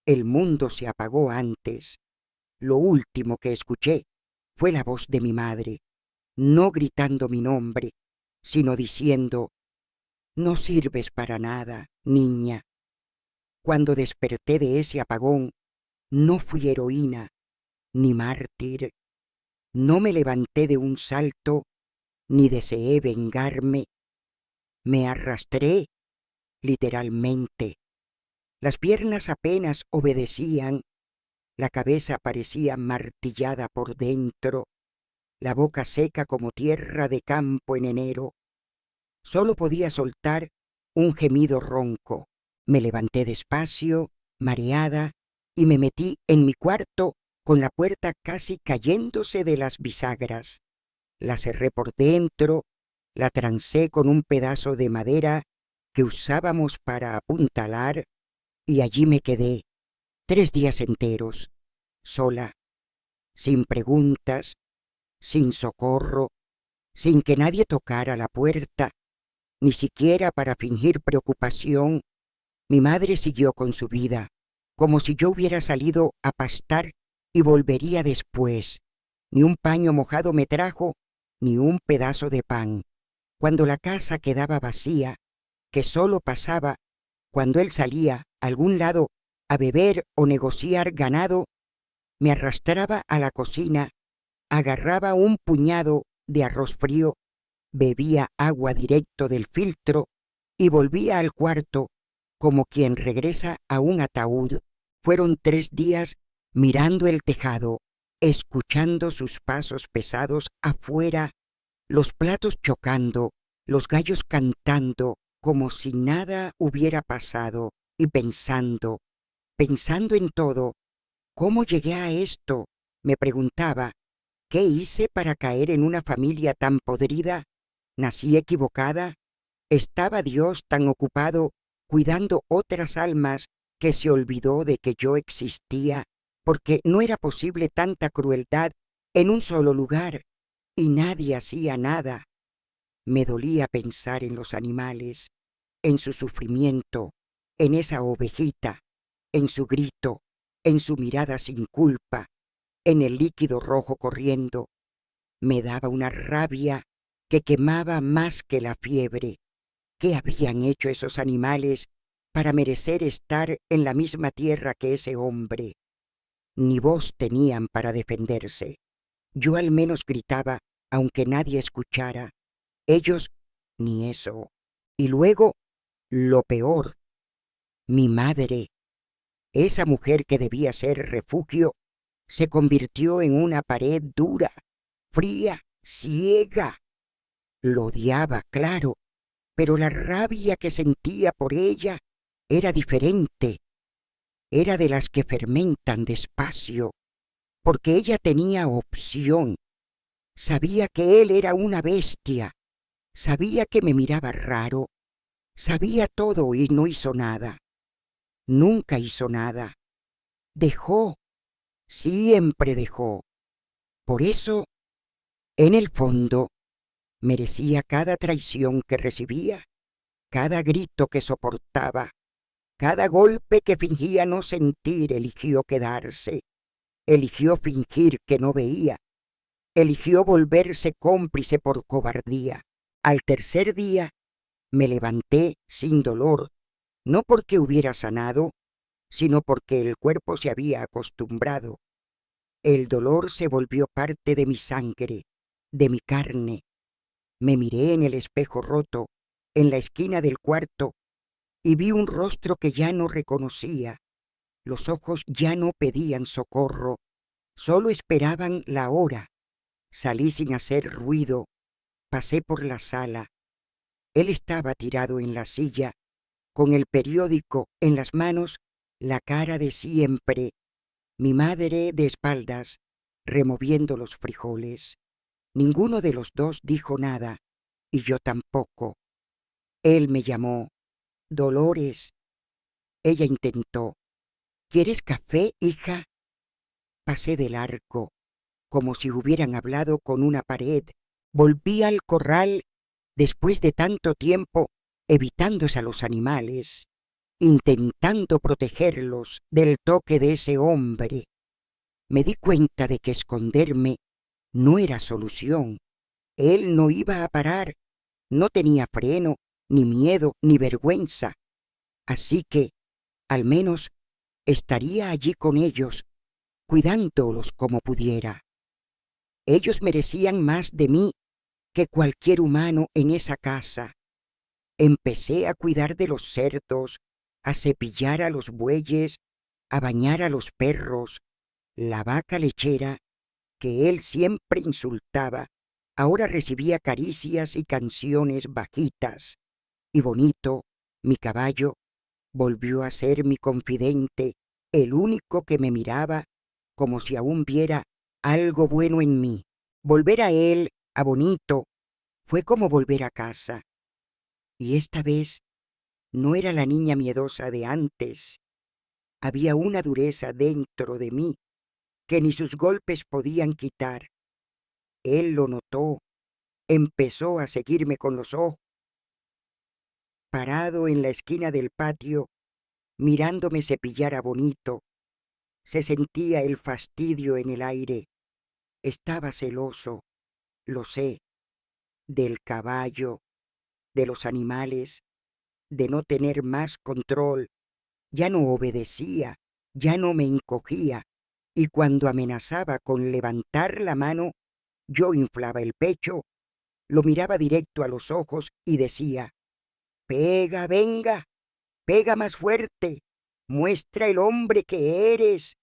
S1: El mundo se apagó antes. Lo último que escuché fue la voz de mi madre, no gritando mi nombre, sino diciendo: «No sirves para nada, niña». Cuando desperté de ese apagón, no fui heroína, ni mártir. No me levanté de un salto, ni deseé vengarme. Me arrastré, literalmente. Las piernas apenas obedecían, la cabeza parecía martillada por dentro, la boca seca como tierra de campo en enero. Solo podía soltar un gemido ronco. Me levanté despacio, mareada, y me metí en mi cuarto con la puerta casi cayéndose de las bisagras. La cerré por dentro, la trancé con un pedazo de madera que usábamos para apuntalar, y allí me quedé 3 días enteros, sola, sin preguntas, sin socorro, sin que nadie tocara la puerta, ni siquiera para fingir preocupación. Mi madre siguió con su vida, como si yo hubiera salido a pastar y volvería después. Ni un paño mojado me trajo, ni un pedazo de pan. Cuando la casa quedaba vacía, que solo pasaba cuando él salía a algún lado a beber o negociar ganado, me arrastraba a la cocina, agarraba un puñado de arroz frío, bebía agua directo del filtro y volvía al cuarto como quien regresa a un ataúd. Fueron 3 días mirando el tejado, escuchando sus pasos pesados afuera, los platos chocando, los gallos cantando, como si nada hubiera pasado, y pensando en todo. ¿Cómo llegué a esto?, me preguntaba. ¿Qué hice para caer en una familia tan podrida? ¿Nací equivocada? ¿Estaba Dios tan ocupado cuidando otras almas que se olvidó de que yo existía, porque no era posible tanta crueldad en un solo lugar y nadie hacía nada? Me dolía pensar en los animales, en su sufrimiento, en esa ovejita. en su grito, en su mirada sin culpa, en el líquido rojo corriendo. Me daba una rabia que quemaba más que la fiebre. ¿Qué habían hecho esos animales para merecer estar en la misma tierra que ese hombre? Ni voz tenían para defenderse. Yo al menos gritaba, aunque nadie escuchara. Ellos, ni eso. Y luego, lo peor, mi madre, esa mujer que debía ser refugio, se convirtió en una pared dura, fría, ciega. Lo odiaba, claro, pero la rabia que sentía por ella era diferente. Era de las que fermentan despacio, porque ella tenía opción. Sabía que él era una bestia, sabía que me miraba raro, sabía todo y no hizo nada. Nunca hizo nada. Dejó, siempre dejó. Por eso, en el fondo, merecía cada traición que recibía, cada grito que soportaba, cada golpe que fingía no sentir. Eligió quedarse, eligió fingir que no veía, eligió volverse cómplice por cobardía. Al tercer día me levanté sin dolor, no porque hubiera sanado, sino porque el cuerpo se había acostumbrado. El dolor se volvió parte de mi sangre, de mi carne. Me miré en el espejo roto, en la esquina del cuarto, y vi un rostro que ya no reconocía. Los ojos ya no pedían socorro, solo esperaban la hora. Salí sin hacer ruido, pasé por la sala. Él estaba tirado en la silla, con el periódico en las manos, la cara de siempre. Mi madre de espaldas, removiendo los frijoles. Ninguno de los dos dijo nada, y yo tampoco. Él me llamó. Dolores. Ella intentó. ¿Quieres café, hija? Pasé del arco, como si hubieran hablado con una pared. Volví al corral después de tanto tiempo, evitándose a los animales, intentando protegerlos del toque de ese hombre. Me di cuenta de que esconderme no era solución. Él no iba a parar, no tenía freno, ni miedo, ni vergüenza. Así que, al menos, estaría allí con ellos, cuidándolos como pudiera. Ellos merecían más de mí que cualquier humano en esa casa. Empecé a cuidar de los cerdos, a cepillar a los bueyes, a bañar a los perros. La vaca lechera, que él siempre insultaba, ahora recibía caricias y canciones bajitas. Y Bonito, mi caballo, volvió a ser mi confidente, el único que me miraba como si aún viera algo bueno en mí. Volver a él, a Bonito, fue como volver a casa. Y esta vez no era la niña miedosa de antes. Había una dureza dentro de mí que ni sus golpes podían quitar. Él lo notó, empezó a seguirme con los ojos. Parado en la esquina del patio, mirándome cepillar a Bonito, se sentía el fastidio en el aire. Estaba celoso, lo sé, del caballo, de los animales, de no tener más control. Ya no obedecía, ya no me encogía, y cuando amenazaba con levantar la mano, yo inflaba el pecho, lo miraba directo a los ojos y decía: «Pega, venga, pega más fuerte, muestra el hombre que eres».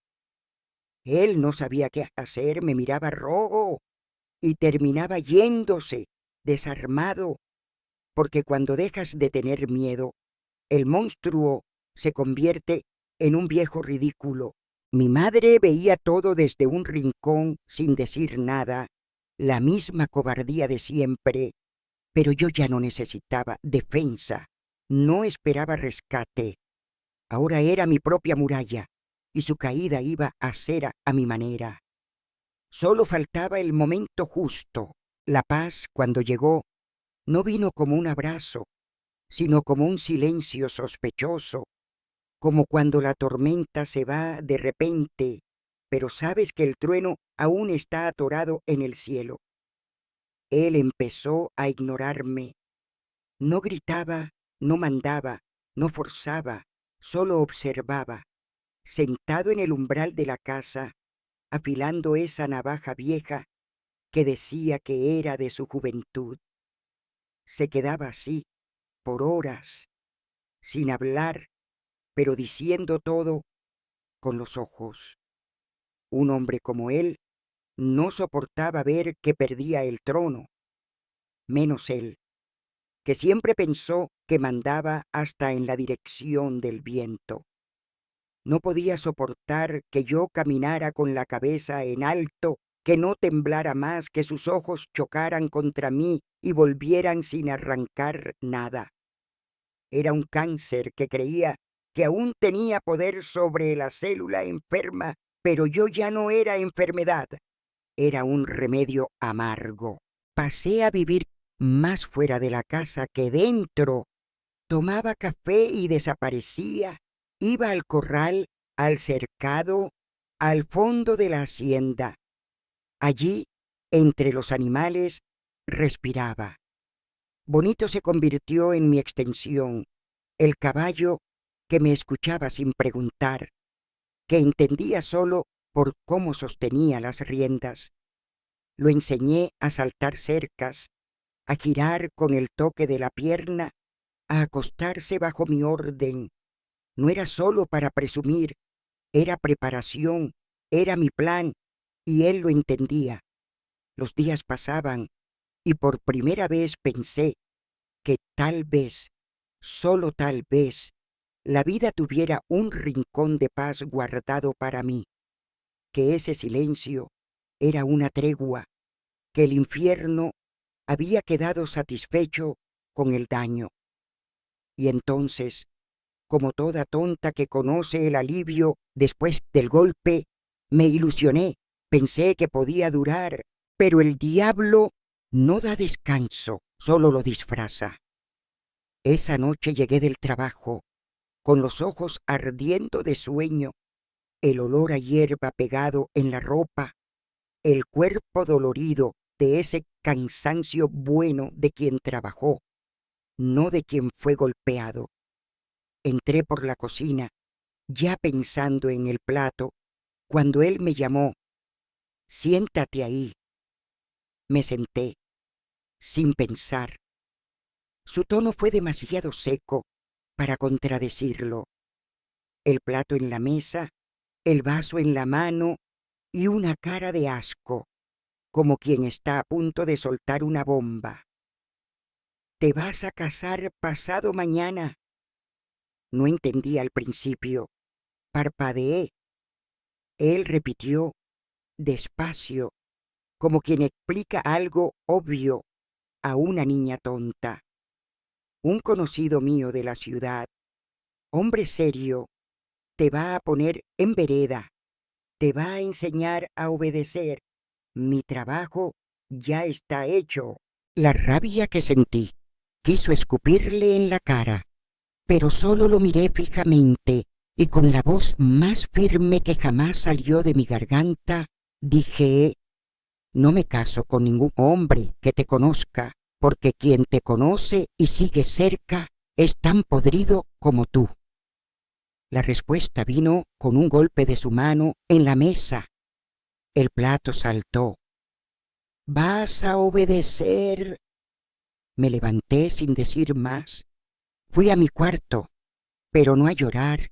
S1: Él no sabía qué hacer, me miraba rojo y terminaba yéndose, desarmado, porque cuando dejas de tener miedo, el monstruo se convierte en un viejo ridículo. Mi madre veía todo desde un rincón sin decir nada, la misma cobardía de siempre, pero yo ya no necesitaba defensa, no esperaba rescate. Ahora era mi propia muralla y su caída iba a ser a mi manera. Solo faltaba el momento justo. La paz, cuando llegó, no vino como un abrazo, sino como un silencio sospechoso. como cuando la tormenta se va de repente, pero sabes que el trueno aún está atorado en el cielo. Él empezó a ignorarme. No gritaba, no mandaba, no forzaba, solo observaba, sentado en el umbral de la casa, afilando esa navaja vieja que decía que era de su juventud. Se quedaba así, por horas, sin hablar, pero diciendo todo con los ojos. Un hombre como él no soportaba ver que perdía el trono, menos él, que siempre pensó que mandaba hasta en la dirección del viento. No podía soportar que yo caminara con la cabeza en alto, que no temblara más, que sus ojos chocaran contra mí y volvieran sin arrancar nada. Era un cáncer que creía que aún tenía poder sobre la célula enferma, pero yo ya no era enfermedad, era un remedio amargo. Pasé a vivir más fuera de la casa que dentro. Tomaba café y desaparecía. Iba al corral, al cercado, al fondo de la hacienda. Allí, entre los animales, respiraba. Bonito se convirtió en mi extensión, el caballo que me escuchaba sin preguntar, que entendía solo por cómo sostenía las riendas. Lo enseñé a saltar cercas, a girar con el toque de la pierna, a acostarse bajo mi orden. No era solo para presumir, era preparación, era mi plan, y él lo entendía. Los días pasaban, y por primera vez pensé que tal vez, solo tal vez, la vida tuviera un rincón de paz guardado para mí, que ese silencio era una tregua, que el infierno había quedado satisfecho con el daño. Y entonces, como toda tonta que conoce el alivio después del golpe, me ilusioné, pensé que podía durar, pero el diablo no da descanso, solo lo disfraza. Esa noche llegué del trabajo, con los ojos ardiendo de sueño, el olor a hierba pegado en la ropa, el cuerpo dolorido de ese cansancio bueno de quien trabajó, no de quien fue golpeado. Entré por la cocina, ya pensando en el plato, cuando él me llamó: «Siéntate ahí». Me senté, sin pensar. Su tono fue demasiado seco para contradecirlo. El plato en la mesa, el vaso en la mano y una cara de asco, como quien está a punto de soltar una bomba. «¿Te vas a casar pasado mañana?». No entendí al principio. Parpadeé. Él repitió despacio, como quien explica algo obvio a una niña tonta. «Un conocido mío de la ciudad, hombre serio, te va a poner en vereda, te va a enseñar a obedecer. Mi trabajo ya está hecho». La rabia que sentí quiso escupirle en la cara, pero solo lo miré fijamente y con la voz más firme que jamás salió de mi garganta, dije: «No me caso con ningún hombre que te conozca, porque quien te conoce y sigue cerca es tan podrido como tú». La respuesta vino con un golpe de su mano en la mesa. El plato saltó. «¿Vas a obedecer?». Me levanté sin decir más. Fui a mi cuarto, pero no a llorar,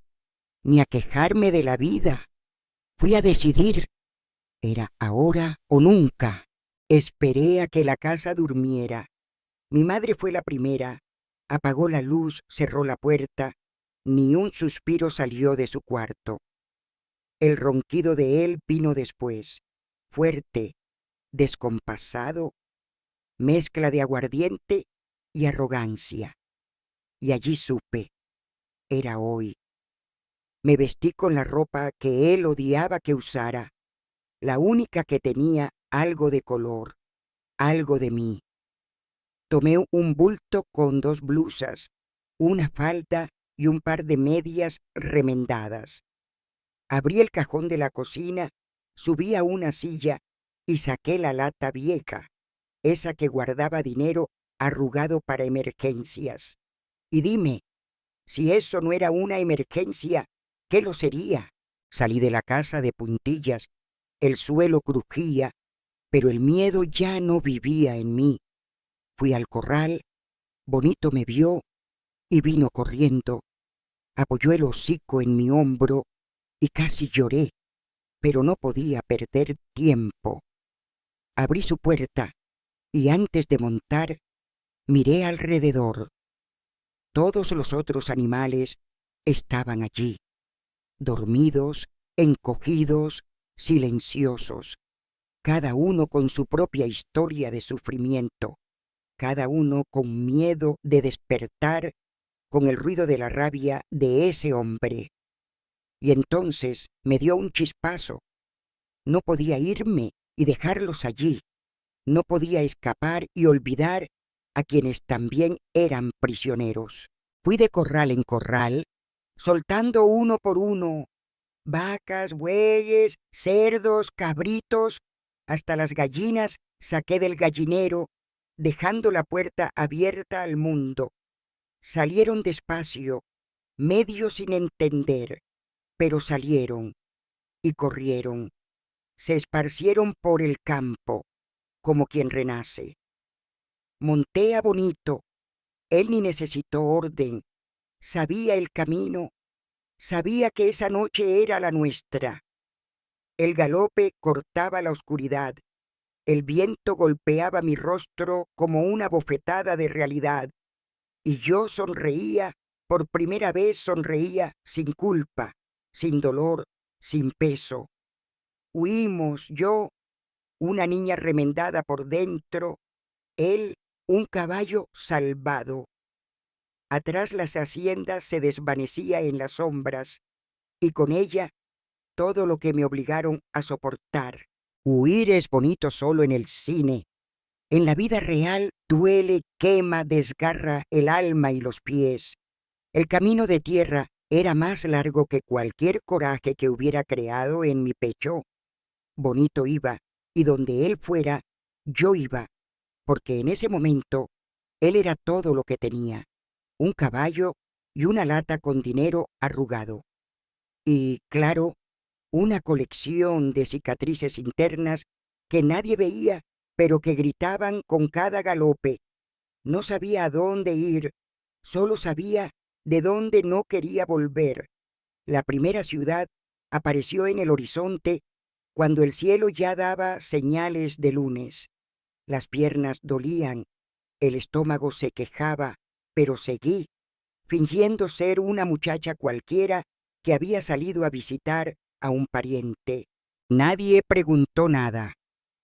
S1: ni a quejarme de la vida. Fui a decidir. Era ahora o nunca. Esperé a que la casa durmiera. Mi madre fue la primera. Apagó la luz, cerró la puerta. Ni un suspiro salió de su cuarto. El ronquido de él vino después, fuerte, descompasado, mezcla de aguardiente y arrogancia. Y allí supe, era hoy. Me vestí con la ropa que él odiaba que usara, la única que tenía algo de color, algo de mí. Tomé un bulto con 2 blusas, una falda y un par de medias remendadas. Abrí el cajón de la cocina, subí a una silla y saqué la lata vieja, esa que guardaba dinero arrugado para emergencias. Y dime, si eso no era una emergencia, ¿qué lo sería? Salí de la casa de puntillas, el suelo crujía, pero el miedo ya no vivía en mí. Fui al corral, Bonito me vio y vino corriendo. Apoyó el hocico en mi hombro y casi lloré, pero no podía perder tiempo. Abrí su puerta y antes de montar, miré alrededor. Todos los otros animales estaban allí, dormidos, encogidos, silenciosos, cada uno con su propia historia de sufrimiento, cada uno con miedo de despertar con el ruido de la rabia de ese hombre. Y entonces me dio un chispazo. No podía irme y dejarlos allí. No podía escapar y olvidar a quienes también eran prisioneros. Fui de corral en corral, soltando uno por uno, vacas, bueyes, cerdos, cabritos, hasta las gallinas saqué del gallinero, dejando la puerta abierta al mundo. Salieron despacio, medio sin entender, pero salieron y corrieron. Se esparcieron por el campo, como quien renace. Monté a Bonito. Él ni necesitó orden. Sabía el camino. Sabía que esa noche era la nuestra. El galope cortaba la oscuridad. El viento golpeaba mi rostro como una bofetada de realidad. Y yo sonreía, por primera vez sonreía sin culpa, sin dolor, sin peso. Huimos, yo, una niña remendada por dentro, él, un caballo salvado. Atrás las haciendas se desvanecía en las sombras, y con ella todo lo que me obligaron a soportar. Huir es bonito solo en el cine. En la vida real duele, quema, desgarra el alma y los pies. El camino de tierra era más largo que cualquier coraje que hubiera creado en mi pecho. Bonito iba, y donde él fuera, yo iba, porque en ese momento él era todo lo que tenía, un caballo y una lata con dinero arrugado. Y, claro, una colección de cicatrices internas que nadie veía, pero que gritaban con cada galope. No sabía a dónde ir, solo sabía de dónde no quería volver. La primera ciudad apareció en el horizonte cuando el cielo ya daba señales de lunes. Las piernas dolían, el estómago se quejaba, pero seguí, fingiendo ser una muchacha cualquiera que había salido a visitar a un pariente. Nadie preguntó nada,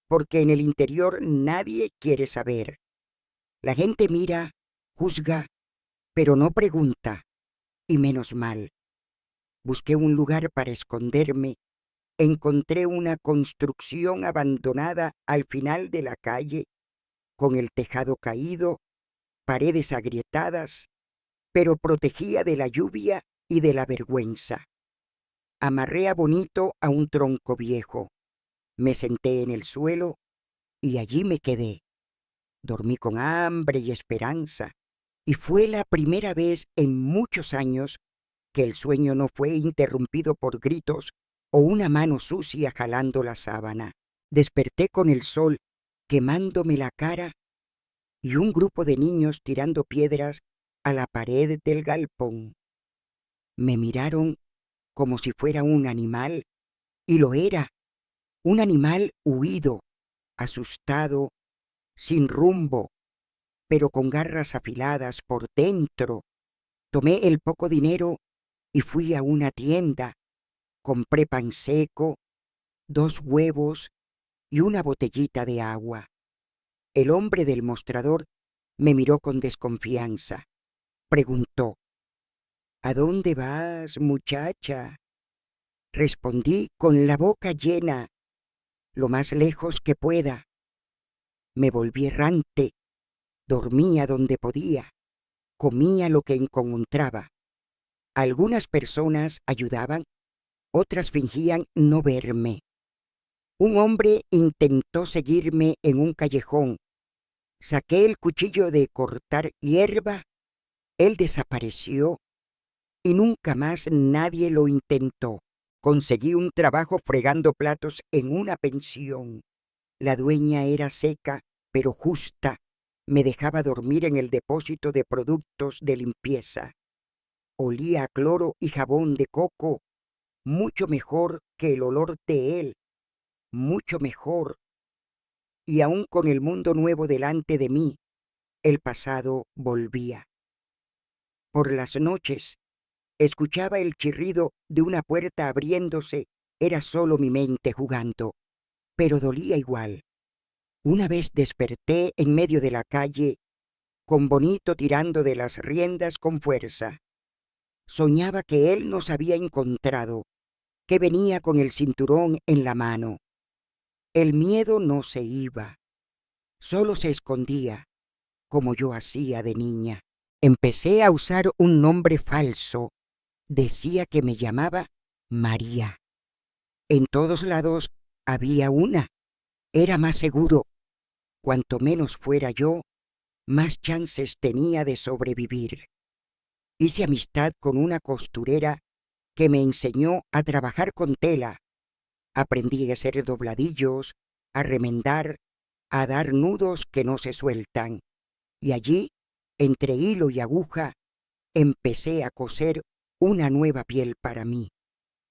S1: porque en el interior nadie quiere saber. La gente mira, juzga, pero no pregunta, y menos mal. Busqué un lugar para esconderme. Encontré una construcción abandonada al final de la calle, con el tejado caído, paredes agrietadas, pero protegía de la lluvia y de la vergüenza. Amarré a Bonito a un tronco viejo. Me senté en el suelo y allí me quedé. Dormí con hambre y esperanza, y fue la primera vez en muchos años que el sueño no fue interrumpido por gritos o una mano sucia jalando la sábana. Desperté con el sol quemándome la cara y un grupo de niños tirando piedras a la pared del galpón. Me miraron como si fuera un animal, y lo era, un animal huido, asustado, sin rumbo, pero con garras afiladas por dentro. Tomé el poco dinero y fui a una tienda. Compré pan seco, 2 huevos y una botellita de agua. El hombre del mostrador me miró con desconfianza. Preguntó: ¿A dónde vas, muchacha? Respondí con la boca llena: lo más lejos que pueda. Me volví errante, dormía donde podía, comía lo que encontraba. Algunas personas ayudaban, otras fingían no verme. Un hombre intentó seguirme en un callejón. Saqué el cuchillo de cortar hierba, él desapareció y nunca más nadie lo intentó. Conseguí un trabajo fregando platos en una pensión. La dueña era seca, pero justa. Me dejaba dormir en el depósito de productos de limpieza. Olía a cloro y jabón de coco, mucho mejor que el olor de él, mucho mejor. Y aún con el mundo nuevo delante de mí, el pasado volvía. Por las noches, escuchaba el chirrido de una puerta abriéndose. Era solo mi mente jugando, pero dolía igual. Una vez desperté en medio de la calle, con Bonito tirando de las riendas con fuerza. Soñaba que él nos había encontrado, que venía con el cinturón en la mano. El miedo no se iba, solo se escondía, como yo hacía de niña. Empecé a usar un nombre falso. Decía que me llamaba María. En todos lados había una. Era más seguro. Cuanto menos fuera yo, más chances tenía de sobrevivir. Hice amistad con una costurera que me enseñó a trabajar con tela. Aprendí a hacer dobladillos, a remendar, a dar nudos que no se sueltan. Y allí, entre hilo y aguja, empecé a coser una nueva piel para mí,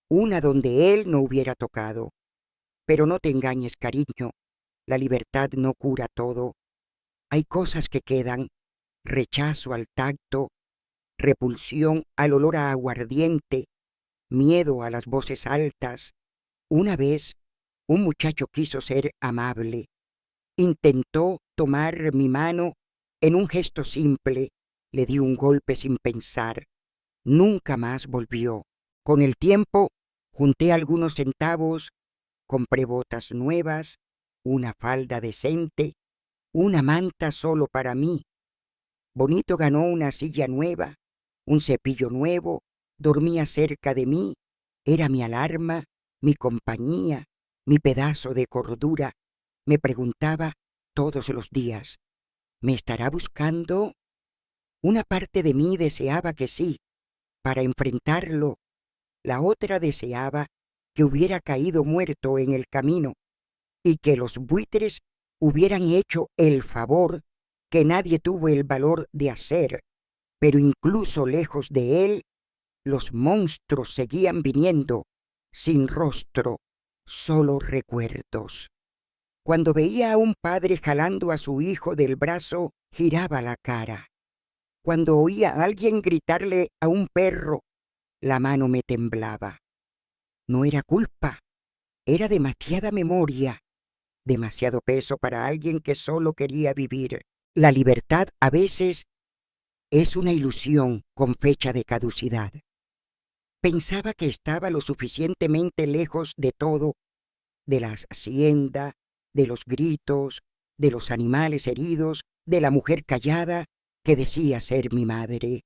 S1: una donde él no hubiera tocado. Pero no te engañes, cariño, la libertad no cura todo. Hay cosas que quedan, rechazo al tacto, repulsión al olor a aguardiente, miedo a las voces altas. Una vez, un muchacho quiso ser amable. Intentó tomar mi mano en un gesto simple. Le di un golpe sin pensar. Nunca más volvió. Con el tiempo, junté algunos centavos, compré botas nuevas, una falda decente, una manta solo para mí. Bonito ganó una silla nueva, un cepillo nuevo, dormía cerca de mí, era mi alarma, mi compañía, mi pedazo de cordura. Me preguntaba todos los días, ¿me estará buscando? Una parte de mí deseaba que sí, para enfrentarlo. La otra deseaba que hubiera caído muerto en el camino y que los buitres hubieran hecho el favor que nadie tuvo el valor de hacer. Pero incluso lejos de él, los monstruos seguían viniendo, sin rostro, solo recuerdos. Cuando veía a un padre jalando a su hijo del brazo, giraba la cara. Cuando oía a alguien gritarle a un perro, la mano me temblaba. No era culpa, era demasiada memoria, demasiado peso para alguien que solo quería vivir. La libertad a veces es una ilusión con fecha de caducidad. Pensaba que estaba lo suficientemente lejos de todo, de la hacienda, de los gritos, de los animales heridos, de la mujer callada que decía ser mi madre.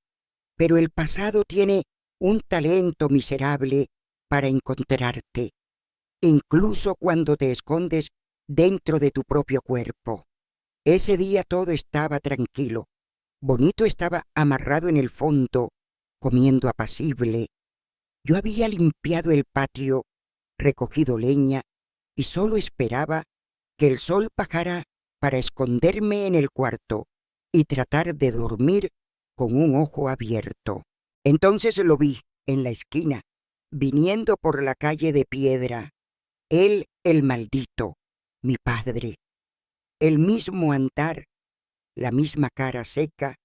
S1: Pero el pasado tiene un talento miserable para encontrarte, incluso cuando te escondes dentro de tu propio cuerpo. Ese día todo estaba tranquilo. Bonito estaba amarrado en el fondo, comiendo apacible. Yo había limpiado el patio, recogido leña y solo esperaba que el sol bajara para esconderme en el cuarto y tratar de dormir con un ojo abierto. Entonces lo vi en la esquina, viniendo por la calle de piedra. Él, el maldito, mi padre. El mismo andar, la misma cara seca,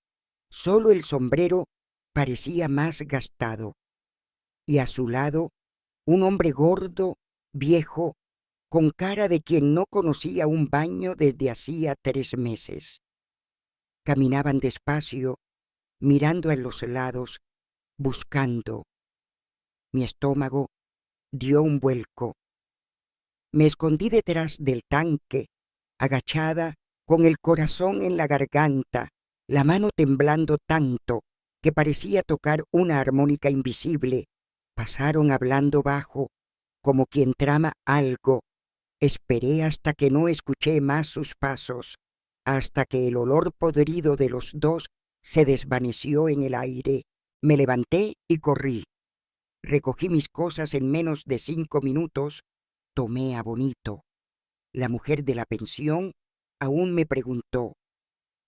S1: solo el sombrero parecía más gastado. Y a su lado, un hombre gordo, viejo, con cara de quien no conocía un baño desde hacía 3 meses. Caminaban despacio, mirando a los lados, buscando. Mi estómago dio un vuelco. Me escondí detrás del tanque, agachada, con el corazón en la garganta, la mano temblando tanto que parecía tocar una armónica invisible, pasaron hablando bajo, como quien trama algo. Esperé hasta que no escuché más sus pasos, hasta que el olor podrido de los dos se desvaneció en el aire. Me levanté y corrí. Recogí mis cosas en menos de 5 minutos, tomé a Bonito. La mujer de la pensión aún me preguntó: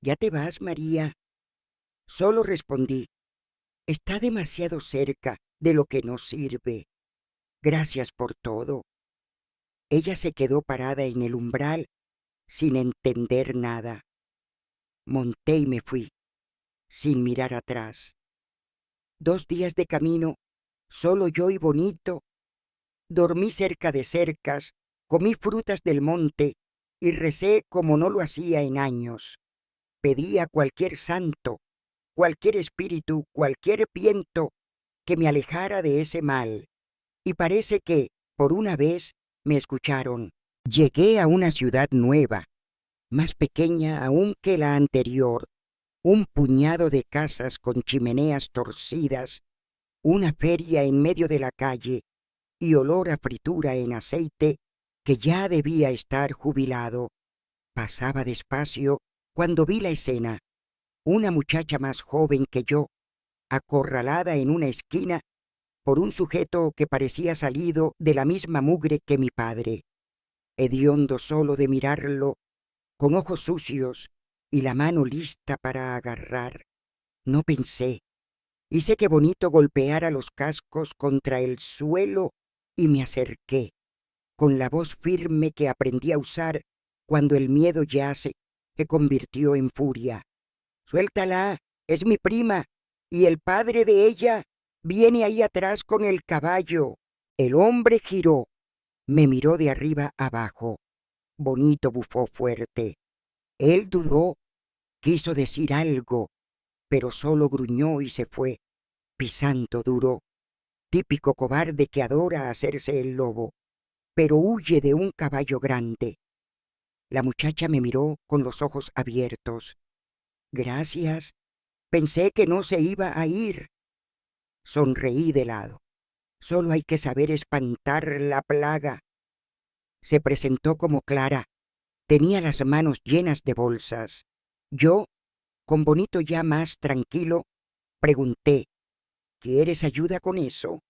S1: ¿Ya te vas, María? Solo respondí: está demasiado cerca de lo que no sirve. Gracias por todo. Ella se quedó parada en el umbral sin entender nada. Monté y me fui, sin mirar atrás. 2 días de camino, solo yo y Bonito. Dormí cerca de cercas, comí frutas del monte y recé como no lo hacía en años. Pedí a cualquier santo, cualquier espíritu, cualquier viento que me alejara de ese mal. Y parece que, por una vez, me escucharon. Llegué a una ciudad nueva, más pequeña aún que la anterior, un puñado de casas con chimeneas torcidas, una feria en medio de la calle y olor a fritura en aceite que ya debía estar jubilado. Pasaba despacio cuando vi la escena. Una muchacha más joven que yo, acorralada en una esquina por un sujeto que parecía salido de la misma mugre que mi padre. Hediondo solo de mirarlo, con ojos sucios y la mano lista para agarrar. No pensé. Hice que Bonito golpeara los cascos contra el suelo y me acerqué, con la voz firme que aprendí a usar cuando el miedo yace, se convirtió en furia. Suéltala, es mi prima, y el padre de ella viene ahí atrás con el caballo. El hombre giró, me miró de arriba abajo. Bonito bufó fuerte. Él dudó, quiso decir algo, pero solo gruñó y se fue, pisando duro. Típico cobarde que adora hacerse el lobo, pero huye de un caballo grande. La muchacha me miró con los ojos abiertos. Gracias. Pensé que no se iba a ir. Sonreí de lado. Solo hay que saber espantar la plaga. Se presentó como Clara. Tenía las manos llenas de bolsas. Yo, con Bonito ya más tranquilo, pregunté: ¿quieres ayuda con eso?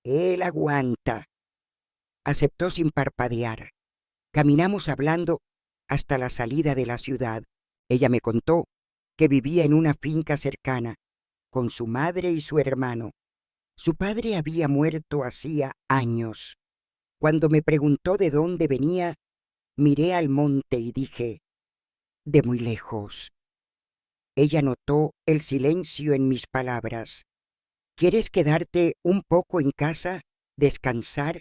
S1: Él aguanta. Aceptó sin parpadear. Caminamos hablando hasta la salida de la ciudad. Ella me contó que vivía en una finca cercana, con su madre y su hermano. Su padre había muerto hacía años. Cuando me preguntó de dónde venía, miré al monte y dije: de muy lejos. Ella notó el silencio en mis palabras. ¿Quieres quedarte un poco en casa, descansar?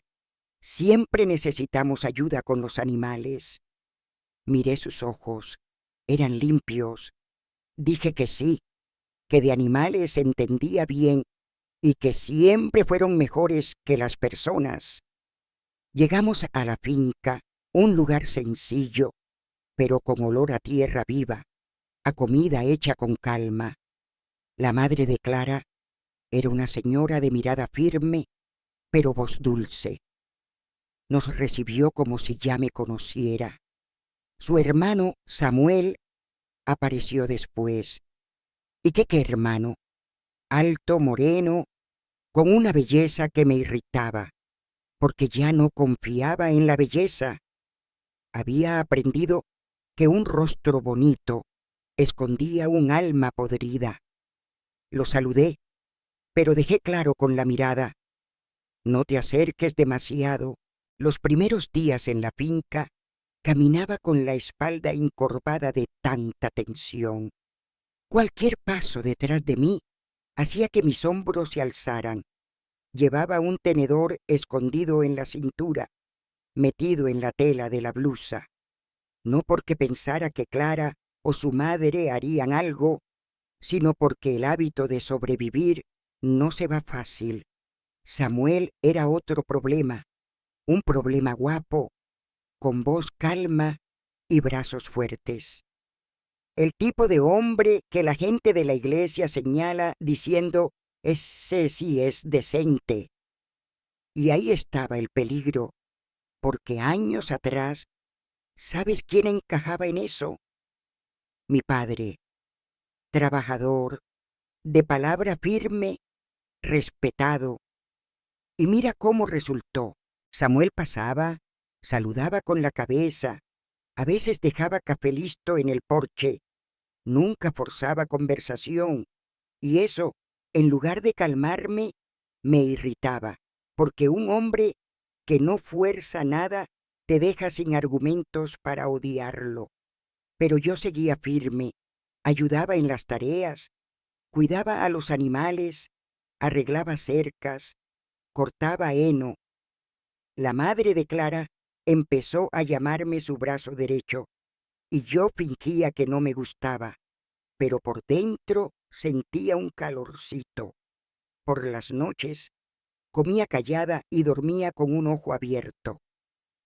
S1: Siempre necesitamos ayuda con los animales. Miré sus ojos. Eran limpios. Dije que sí, que de animales entendía bien y que siempre fueron mejores que las personas. Llegamos a la finca, un lugar sencillo, pero con olor a tierra viva, a comida hecha con calma. La madre de Clara era una señora de mirada firme, pero voz dulce. Nos recibió como si ya me conociera. Su hermano, Samuel, apareció después. ¿Y qué hermano? Alto, moreno, con una belleza que me irritaba, porque ya no confiaba en la belleza. Había aprendido que un rostro bonito escondía un alma podrida. Lo saludé, pero dejé claro con la mirada: no te acerques demasiado. Los primeros días en la finca caminaba con la espalda encorvada de tanta tensión. Cualquier paso detrás de mí hacía que mis hombros se alzaran. Llevaba un tenedor escondido en la cintura, metido en la tela de la blusa. No porque pensara que Clara o su madre harían algo, sino porque el hábito de sobrevivir no se va fácil. Samuel era otro problema, un problema guapo, con voz calma y brazos fuertes. El tipo de hombre que la gente de la iglesia señala diciendo, ese sí es decente. Y ahí estaba el peligro, porque años atrás, ¿sabes quién encajaba en eso? Mi padre, trabajador, de palabra firme, respetado. Y mira cómo resultó. Samuel pasaba, saludaba con la cabeza, a veces dejaba café listo en el porche, nunca forzaba conversación, y eso, en lugar de calmarme, me irritaba, porque un hombre que no fuerza nada te deja sin argumentos para odiarlo. Pero yo seguía firme, ayudaba en las tareas, cuidaba a los animales, arreglaba cercas, cortaba heno. La madre de Clara empezó a llamarme su brazo derecho, y yo fingía que no me gustaba, pero por dentro sentía un calorcito. Por las noches comía callada y dormía con un ojo abierto.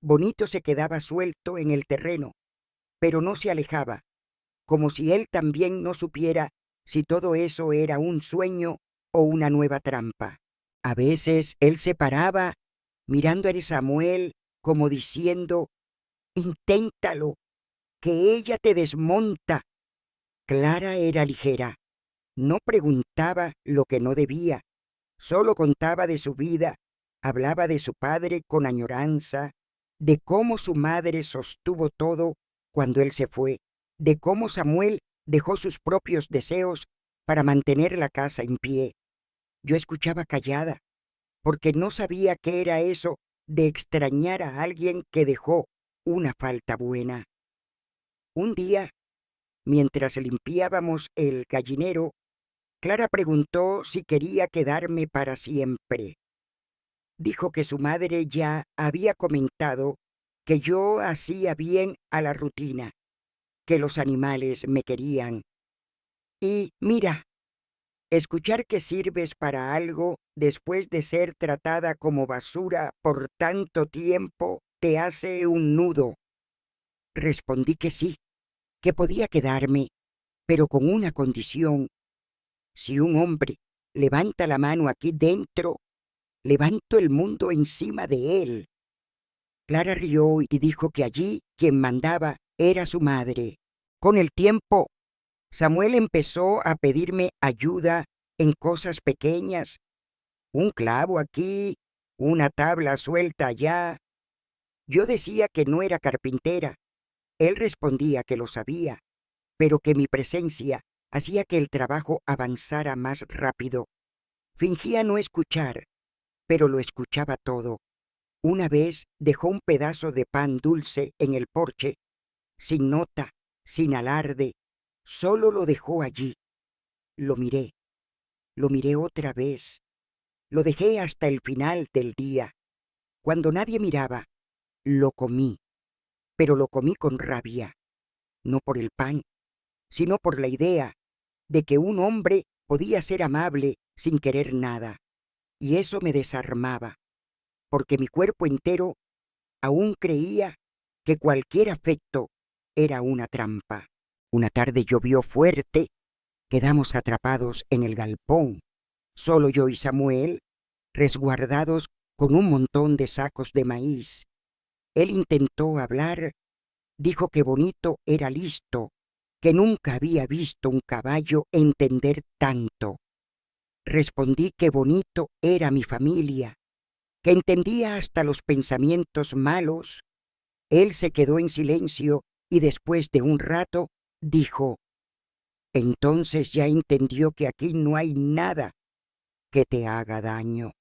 S1: Bonito se quedaba suelto en el terreno, pero no se alejaba, como si él también no supiera si todo eso era un sueño o una nueva trampa. A veces él se paraba mirando a Samuel como diciendo, inténtalo, que ella te desmonta. Clara era ligera, no preguntaba lo que no debía, solo contaba de su vida, hablaba de su padre con añoranza, de cómo su madre sostuvo todo cuando él se fue, de cómo Samuel dejó sus propios deseos para mantener la casa en pie. Yo escuchaba callada, porque no sabía qué era eso de extrañar a alguien que dejó una falta buena. Un día, mientras limpiábamos el gallinero, Clara preguntó si quería quedarme para siempre. Dijo que su madre ya había comentado que yo hacía bien a la rutina, que los animales me querían. Y mira, escuchar que sirves para algo después de ser tratada como basura por tanto tiempo te hace un nudo. Respondí que sí, que podía quedarme, pero con una condición. Si un hombre levanta la mano aquí dentro, levanto el mundo encima de él. Clara rió y dijo que allí quien mandaba era su madre. Con el tiempo, Samuel empezó a pedirme ayuda en cosas pequeñas. Un clavo aquí, una tabla suelta allá. Yo decía que no era carpintera. Él respondía que lo sabía, pero que mi presencia hacía que el trabajo avanzara más rápido. Fingía no escuchar, pero lo escuchaba todo. Una vez dejó un pedazo de pan dulce en el porche, sin nota, sin alarde, solo lo dejó allí. Lo miré otra vez, lo dejé hasta el final del día. Cuando nadie miraba, lo comí, pero lo comí con rabia, no por el pan, sino por la idea de que un hombre podía ser amable sin querer nada, y eso me desarmaba, porque mi cuerpo entero aún creía que cualquier afecto era una trampa. Una tarde llovió fuerte, quedamos atrapados en el galpón, solo yo y Samuel, resguardados con un montón de sacos de maíz. Él intentó hablar, dijo que Bonito era listo, que nunca había visto un caballo entender tanto. Respondí que Bonito era mi familia, que entendía hasta los pensamientos malos. Él se quedó en silencio y después de un rato dijo, entonces ya entendió que aquí no hay nada que te haga daño.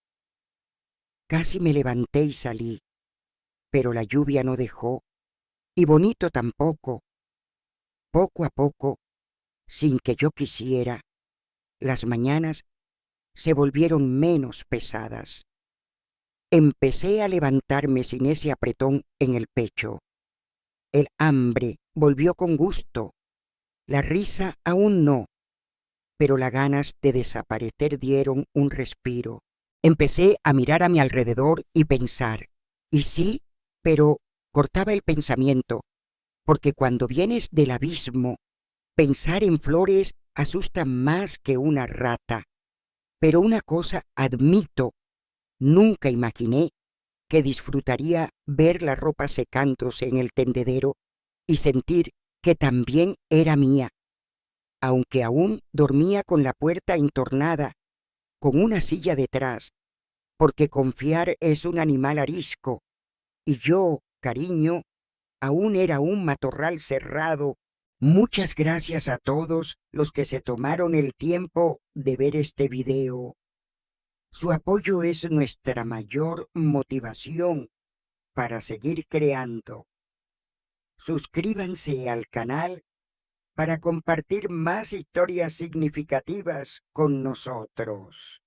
S1: Casi me levanté y salí, pero la lluvia no dejó, y Bonito tampoco. Poco a poco, sin que yo quisiera, las mañanas se volvieron menos pesadas. Empecé a levantarme sin ese apretón en el pecho. El hambre volvió con gusto, la risa aún no, pero las ganas de desaparecer dieron un respiro. Empecé a mirar a mi alrededor y pensar, y sí, pero cortaba el pensamiento, porque cuando vienes del abismo, Pensar en flores asusta más que una rata. Pero una cosa admito, nunca imaginé que disfrutaría ver la ropa secándose en el tendedero y sentir que también era mía, aunque aún dormía con la puerta entornada, con una silla detrás, porque confiar es un animal arisco, y yo, cariño, aún era un matorral cerrado. Muchas gracias a todos los que se tomaron el tiempo de ver este video. Su apoyo es nuestra mayor motivación para seguir creando. Suscríbanse al canal para compartir más historias significativas con nosotros.